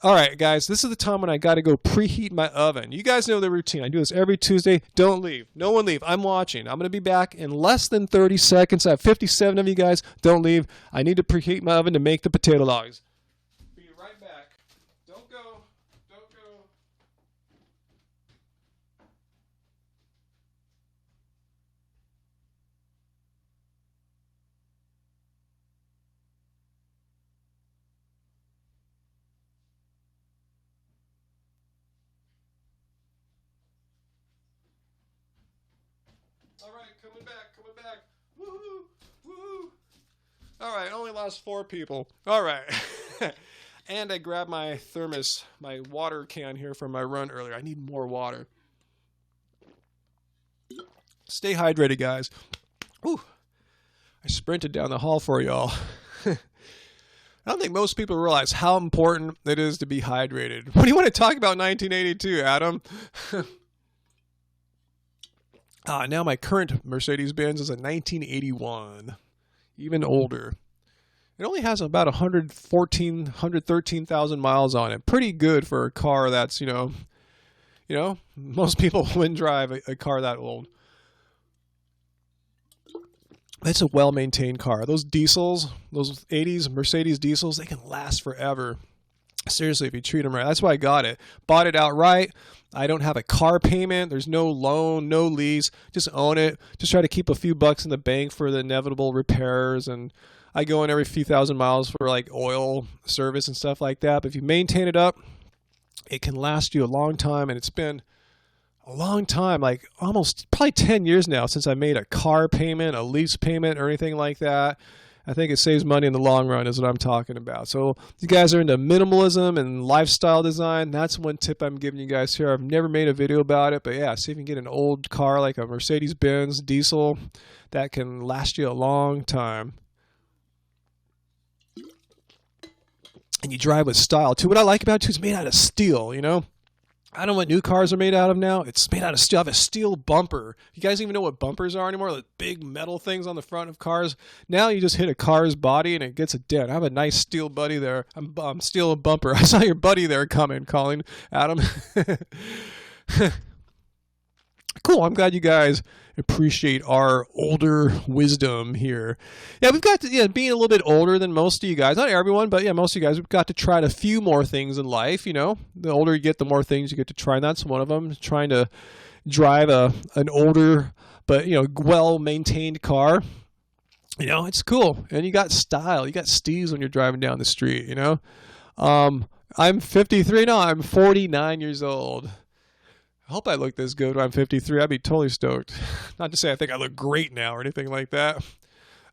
[SPEAKER 1] right, guys, this is the time when I got to go preheat my oven. You guys know the routine. I do this every Tuesday. Don't leave. No one leave. I'm watching. I'm going to be back in less than 30 seconds. I have 57 of you guys. Don't leave. I need to preheat my oven to make the potato logs. Be right back. Don't go. Don't go. All right, coming back. Woo, woo. All right, only lost 4 people. All right. And I grabbed my thermos, my water can here from my run earlier. I need more water. Stay hydrated, guys. Ooh, I sprinted down the hall for y'all. I don't think most people realize how important it is to be hydrated. What do you want to talk about 1982, Adam? Now my current Mercedes-Benz is a 1981, even older. It only has about 113,000 miles on it. Pretty good for a car that's, most people wouldn't drive a car that old. It's a well-maintained car. Those diesels, those 80s Mercedes diesels, they can last forever. Seriously, if you treat them right. That's why I got it. Bought it outright. I don't have a car payment. There's no loan, no lease. Just own it. Just try to keep a few bucks in the bank for the inevitable repairs. And I go in every few thousand miles for like oil service and stuff like that. But if you maintain it up, it can last you a long time. And it's been a long time, like almost probably 10 years now since I made a car payment, a lease payment, or anything like that. I think it saves money in the long run is what I'm talking about. So if you guys are into minimalism and lifestyle design, that's one tip I'm giving you guys here. I've never made a video about it, but yeah, see if you can get an old car like a Mercedes-Benz diesel that can last you a long time. And you drive with style too. What I like about it too is made out of steel, I don't know what new cars are made out of now. It's made out of steel. I have a steel bumper. You guys even know what bumpers are anymore? The big metal things on the front of cars. Now you just hit a car's body and it gets a dent. I have a nice steel buddy there. I'm steel bumper. I saw your buddy there coming, calling Adam. Cool. I'm glad you guys appreciate our older wisdom here. Yeah, we've got to, being a little bit older than most of you guys. Not everyone, but yeah, most of you guys, we've got to try a few more things in life, The older you get, the more things you get to try, and that's one of them. Trying to drive an older but, well-maintained car. It's cool. And you got style. You got steez when you're driving down the street, I'm 53 now. I'm 49 years old. I hope I look this good when I'm 53. I'd be totally stoked. Not to say I think I look great now or anything like that.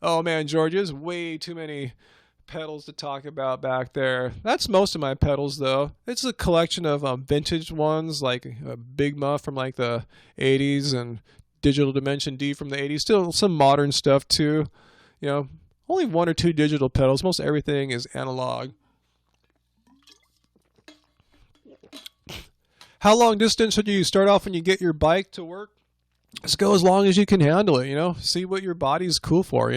[SPEAKER 1] Oh man, George, there's way too many pedals to talk about back there. That's most of my pedals though. It's a collection of vintage ones like a Big Muff from like the 80s and Digital Dimension D from the 80s. Still some modern stuff too. Only 1 or 2 digital pedals. Most everything is analog. How long distance should you start off when you get your bike to work? Just go as long as you can handle it, See what your body's cool for,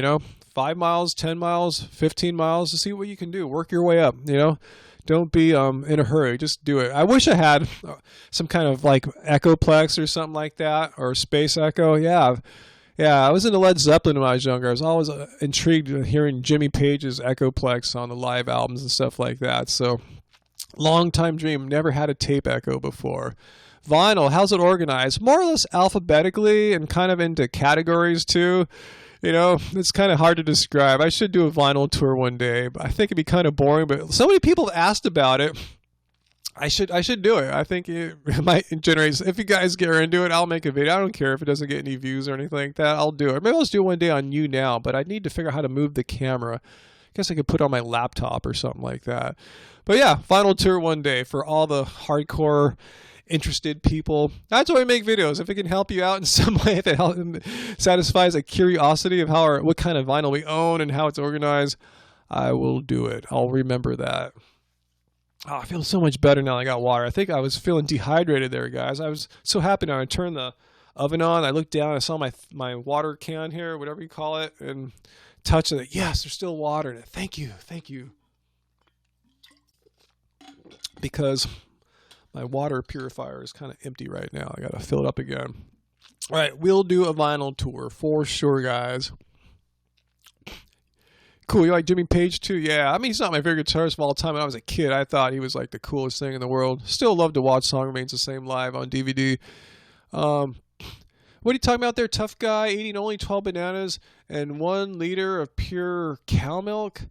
[SPEAKER 1] 5 miles, 10 miles, 15 miles, to see what you can do. Work your way up, Don't be in a hurry. Just do it. I wish I had some kind of like Echoplex or something like that, or Space Echo. Yeah, I was into Led Zeppelin when I was younger. I was always intrigued hearing Jimmy Page's Echoplex on the live albums and stuff like that. So long time dream. Never had a tape echo before. Vinyl, how's it organized? More or less alphabetically and kind of into categories too. It's kind of hard to describe. I should do a vinyl tour one day, but I think it'd be kind of boring. But so many people have asked about it. I should do it. I think it might generate. If you guys get into it, I'll make a video. I don't care if it doesn't get any views or anything like that. I'll do it. Maybe I'll just do it one day on YouNow, but I need to figure out how to move the camera. I guess I could put it on my laptop or something like that. But yeah, vinyl tour one day for all the hardcore interested people. That's why we make videos. If it can help you out in some way, if it satisfies a curiosity of what kind of vinyl we own and how it's organized, I will do it. I'll remember that. Oh, I feel so much better now I got water. I think I was feeling dehydrated there, guys. I was so happy now. I turned the oven on. I looked down. I saw my water can here, whatever you call it, and touching it. Yes, there's still water in it. Thank you. Thank you. Because my water purifier is kind of empty right now. I got to fill it up again. All right, we'll do a vinyl tour for sure, guys. Cool. You like Jimmy Page too? Yeah. I mean, he's not my favorite guitarist of all time. When I was a kid, I thought he was like the coolest thing in the world. Still love to watch Song Remains the Same live on DVD. What are you talking about there? Tough guy eating only 12 bananas and 1 liter of pure cow milk.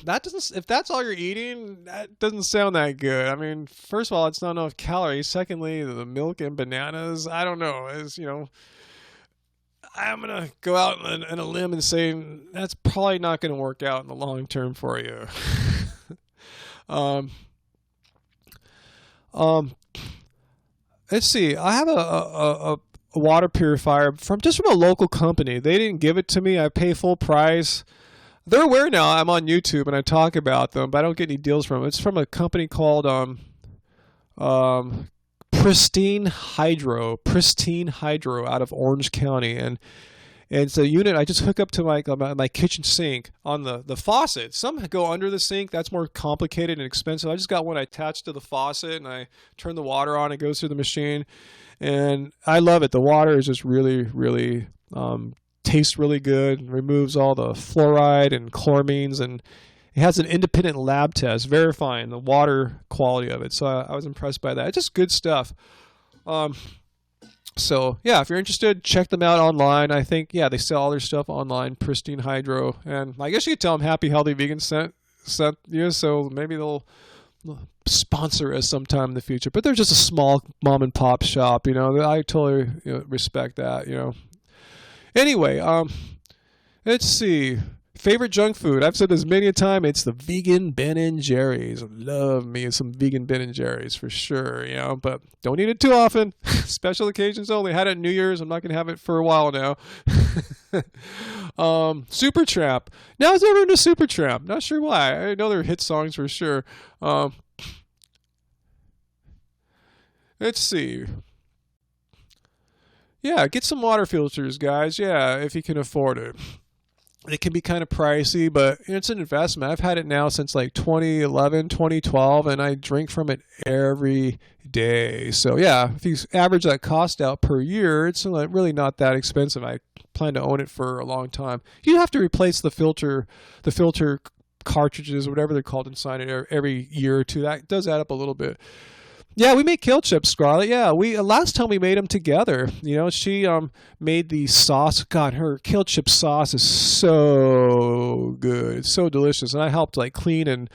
[SPEAKER 1] That doesn't. If that's all you're eating, that doesn't sound that good. I mean, first of all, it's not enough calories. Secondly, the milk and bananas. I don't know. I'm gonna go out on a limb and say that's probably not gonna work out in the long term for you. Let's see. I have a water purifier from a local company. They didn't give it to me. I pay full price. They're aware now I'm on YouTube and I talk about them, but I don't get any deals from them. It's from a company called Pristine Hydro out of Orange County, and it's a unit I just hook up to my kitchen sink on the faucet. Some go under the sink. That's more complicated and expensive. I just got one attached to the faucet, and I turn the water on. It goes through the machine, and I love it. The water is just really, really tastes really good. Removes all the fluoride and chloramines, and it has an independent lab test verifying the water quality of it. So I was impressed by that. It's just good stuff. So yeah, if you're interested, check them out online. I think, yeah, they sell all their stuff online, Pristine Hydro. And I guess you could tell them Happy Healthy Vegan sent you, so maybe they'll sponsor us sometime in the future. But they're just a small mom and pop shop, I totally respect that, Anyway, let's see. Favorite junk food? I've said this many a time. It's the vegan Ben & Jerry's. Love me some vegan Ben & Jerry's for sure, but don't eat it too often. Special occasions only. Had it at New Year's. I'm not going to have it for a while now. Supertramp. Now I was never into Supertramp. Not sure why. I know they're hit songs for sure. Let's see. Yeah, get some water filters, guys. Yeah, if you can afford it. It can be kind of pricey, but it's an investment. I've had it now since like 2011, 2012, and I drink from it every day. So yeah, if you average that cost out per year, it's really not that expensive. I plan to own it for a long time. You have to replace the filter cartridges, whatever they're called inside it, every year or two. That does add up a little bit. Yeah, we make kale chips, Scarlett. Yeah, last time we made them together. She made the sauce. God, her kale chip sauce is so good. It's so delicious. And I helped clean and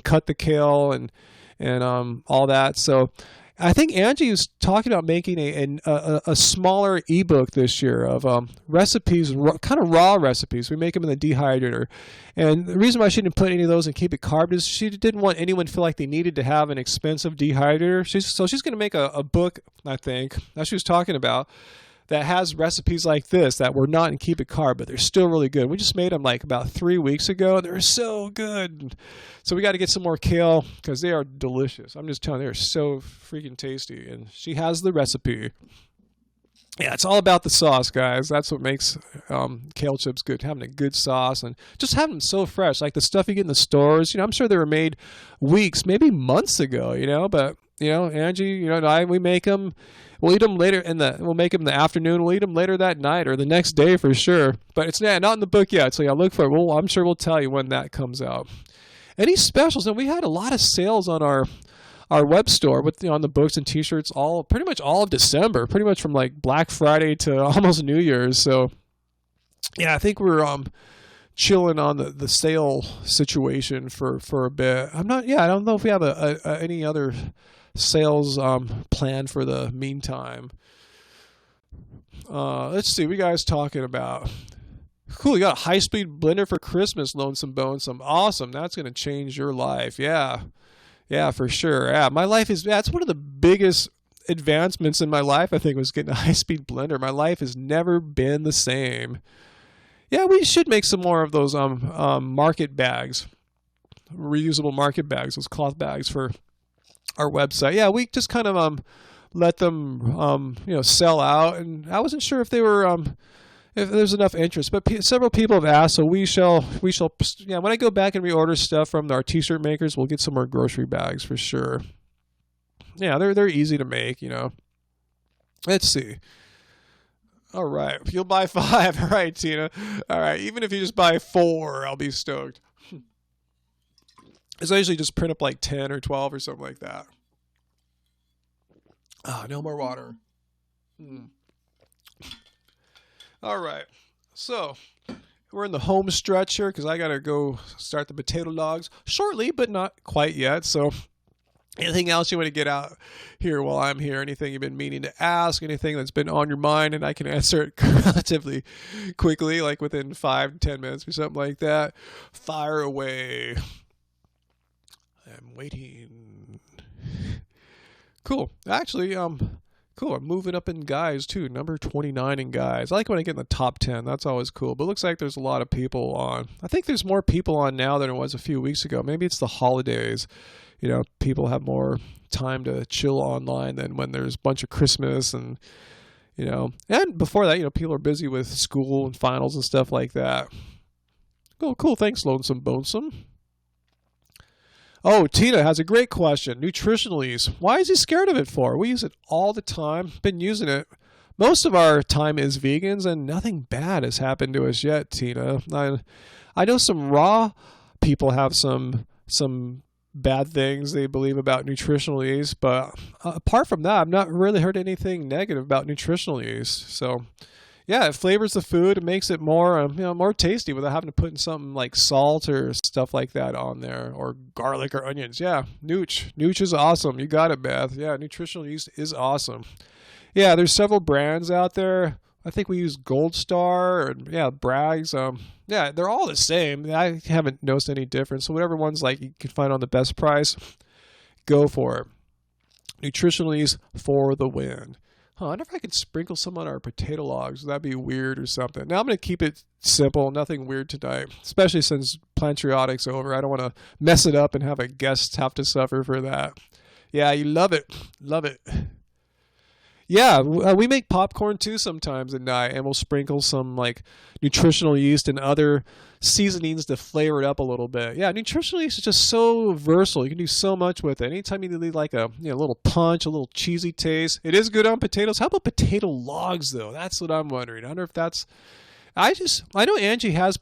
[SPEAKER 1] cut the kale and all that. So I think Angie was talking about making a smaller ebook this year of recipes, kind of raw recipes. We make them in the dehydrator. And the reason why she didn't put any of those and keep it carved is she didn't want anyone to feel like they needed to have an expensive dehydrator. So she's going to make a book, I think, that she was talking about, that has recipes like this that were not in Keep It Carb, but they're still really good. We just made them about 3 weeks ago. They're so good. So we got to get some more kale because they are delicious. I'm just telling you, they're so freaking tasty. And she has the recipe. Yeah, it's all about the sauce, guys. That's what makes kale chips good, having a good sauce and just having them so fresh. Like the stuff you get in the stores, I'm sure they were made weeks, maybe months ago, but, Angie, and I, we make them. We'll eat them later we'll make them in the afternoon. We'll eat them later that night or the next day for sure. But it's not in the book yet, so look for it. I'm sure we'll tell you when that comes out. Any specials? And we had a lot of sales on our web store with on the books and T-shirts pretty much all of December, pretty much from Black Friday to almost New Year's. So yeah, I think we're chilling on the sale situation for a bit. I don't know if we have any other sales plan for the meantime. Let's see, what you guys talking about? Cool, you got a high-speed blender for Christmas, Lonesome Bonesome. Awesome, that's going to change your life. Yeah, for sure. Yeah, my life that's one of the biggest advancements in my life, I think, was getting a high-speed blender. My life has never been the same. Yeah, we should make some more of those market bags, reusable market bags, those cloth bags for our website. Yeah, we just kind of let them sell out, and I wasn't sure if they were if there's enough interest. But several people have asked, so we shall. Yeah, when I go back and reorder stuff from our T-shirt makers, we'll get some more grocery bags for sure. Yeah, they're easy to make. Let's see. All right, you'll buy 5. All right, Tina. All right, even if you just buy 4, I'll be stoked. It's usually just print up like 10 or 12 or something like that. No more water. All right, so we're in the home stretch here because I got to go start the potato logs shortly, but not quite yet. So anything else you want to get out here while I'm here? Anything you've been meaning to ask? Anything that's been on your mind and I can answer it relatively quickly, like within 5 to 10 minutes or something like that? Fire away. I'm waiting. Cool. Actually, cool. I'm moving up in guys too. Number 29 in guys. I like when I get in the top 10. That's always cool. But it looks like there's a lot of people on. I think there's more people on now than it was a few weeks ago. Maybe it's the holidays. People have more time to chill online than when there's a bunch of Christmas and before that, people are busy with school and finals and stuff like that. Oh, cool. Thanks, Lonesome Bonesome. Oh, Tina has a great question. Nutritional yeast. Why is he scared of it for? We use it all the time. Been using it. Most of our time as vegans, and nothing bad has happened to us yet, Tina. I know some raw people have some bad things they believe about nutritional yeast, but apart from that, I've not really heard anything negative about nutritional yeast. So, yeah, it flavors the food. It makes it more, more tasty without having to put in something like salt or stuff like that on there, or garlic or onions. Yeah, Nooch is awesome. You got it, Beth. Yeah, nutritional yeast is awesome. Yeah, there's several brands out there. I think we use Gold Star and Bragg's. Yeah, they're all the same. I haven't noticed any difference. So whatever one's like you can find on the best price, go for it. Nutritional yeast for the win. I wonder if I could sprinkle some on our potato logs. That'd be weird or something. Now I'm going to keep it simple, nothing weird tonight, especially since Plantriotic's over. I don't want to mess it up and have a guest have to suffer for that. Yeah, you love it. Love it. Yeah, we make popcorn too sometimes at night, and we'll sprinkle some like nutritional yeast and other seasonings to flavor it up a little bit. Yeah, nutritional yeast is just so versatile. You can do so much with it. Anytime you need like a little punch, a little cheesy taste, it is good on potatoes. How about potato logs though? That's what I'm wondering. I wonder if that's. I know Angie has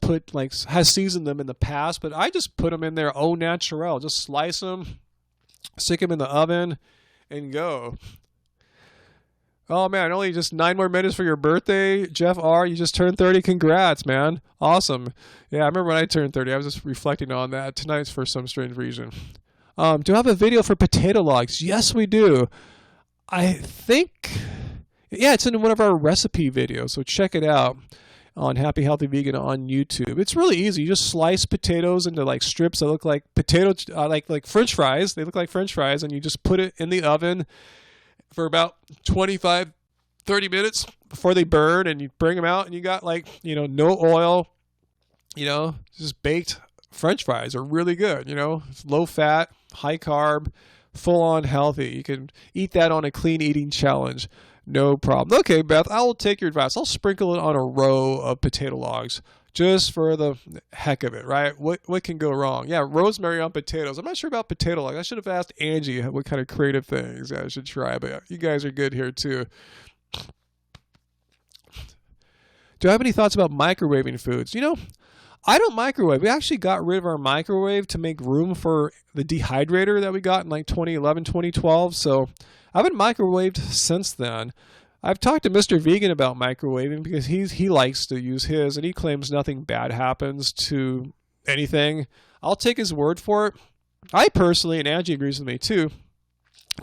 [SPEAKER 1] seasoned them in the past, but I just put them in there au naturel. Just slice them, stick them in the oven, and go. Oh, man, only just 9 more minutes for your birthday. Jeff R., you just turned 30. Congrats, man. Awesome. Yeah, I remember when I turned 30. I was just reflecting on that tonight for some strange reason. Do you have a video for potato logs? Yes, we do. I think, it's in one of our recipe videos, so check it out on Happy Healthy Vegan on YouTube. It's really easy. You just slice potatoes into like strips that look like like French fries. They look like French fries, and you just put it in the oven for about 25, 30 minutes before they burn, and you bring them out and you got no oil, just baked French fries are really good. It's low fat, high carb, full on healthy. You can eat that on a clean eating challenge. No problem. Okay, Beth, I will take your advice. I'll sprinkle it on a row of potato logs just for the heck of it, right? What can go wrong? Yeah, rosemary on potatoes. I'm not sure about potato logs. I should have asked Angie what kind of creative things I should try, but you guys are good here too. Do I have any thoughts about microwaving foods? I don't microwave. We actually got rid of our microwave to make room for the dehydrator that we got in like 2011, 2012. So I haven't microwaved since then. I've talked to Mr. Vegan about microwaving because he likes to use his, and he claims nothing bad happens to anything. I'll take his word for it. I personally, and Angie agrees with me too,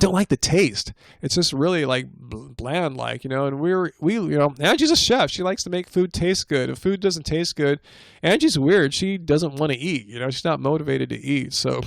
[SPEAKER 1] don't like the taste. It's just really like bland, and Angie's a chef. She likes to make food taste good. If food doesn't taste good, Angie's weird. She doesn't want to eat. She's not motivated to eat. So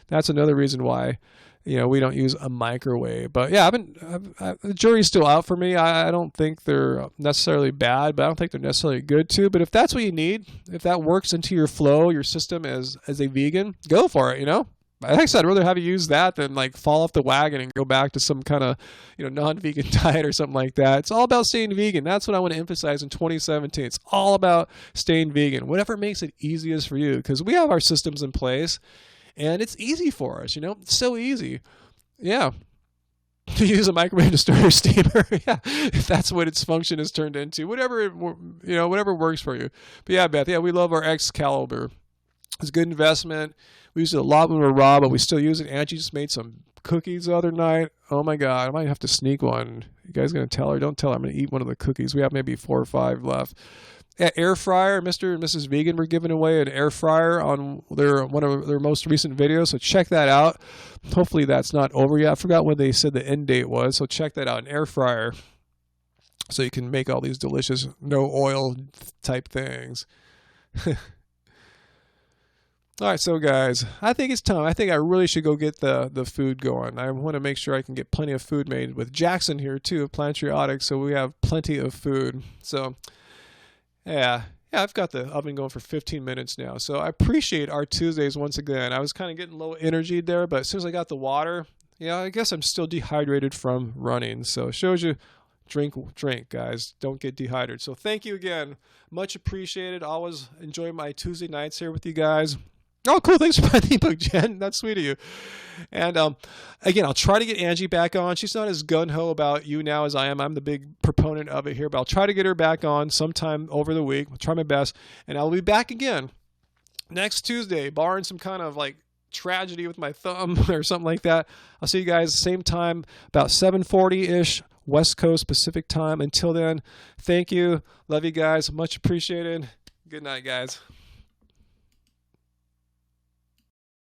[SPEAKER 1] that's another reason why we don't use a microwave. But yeah, the jury's still out for me. I don't think they're necessarily bad, but I don't think they're necessarily good too. But if that's what you need, if that works into your flow, your system as a vegan, go for it, like I said, I'd rather have you use that than like fall off the wagon and go back to some kind of, non-vegan diet or something like that. It's all about staying vegan. That's what I want to emphasize in 2017. It's all about staying vegan. Whatever makes it easiest for you, because we have our systems in place and it's easy for us, It's so easy. Yeah. To use a microwave to stir your steamer, yeah, if that's what its function is turned into, whatever whatever works for you. But yeah, Beth, yeah, we love our Excalibur. It's a good investment. We used it a lot when we were raw, but we still use it. Angie just made some cookies the other night. Oh my God, I might have to sneak one. You guys gonna tell her? Don't tell her. I'm gonna eat one of the cookies. We have maybe 4 or 5 left. Air fryer, Mr. and Mrs. Vegan were giving away an air fryer on one of their most recent videos, so check that out. Hopefully that's not over yet. I forgot when they said the end date was, so check that out. An air fryer, so you can make all these delicious no oil type things. All right, so guys, I think it's time. I think I really should go get the food going. I want to make sure I can get plenty of food made with Jackson here too of Plantriotics, so we have plenty of food. So yeah, I've got the oven going for 15 minutes now. So I appreciate our Tuesdays once again. I was kind of getting low energy there, but as soon as I got the water, I guess I'm still dehydrated from running. So it shows you, drink, guys. Don't get dehydrated. So thank you again. Much appreciated. Always enjoy my Tuesday nights here with you guys. Oh, cool. Thanks for my ebook, Jen. That's sweet of you. And again, I'll try to get Angie back on. She's not as gung-ho about YouNow as I am. I'm the big proponent of it here, but I'll try to get her back on sometime over the week. I'll try my best. And I'll be back again next Tuesday, barring some kind of like tragedy with my thumb or something like that. I'll see you guys same time, about 7:40-ish West Coast Pacific time. Until then, thank you. Love you guys. Much appreciated. Good night, guys.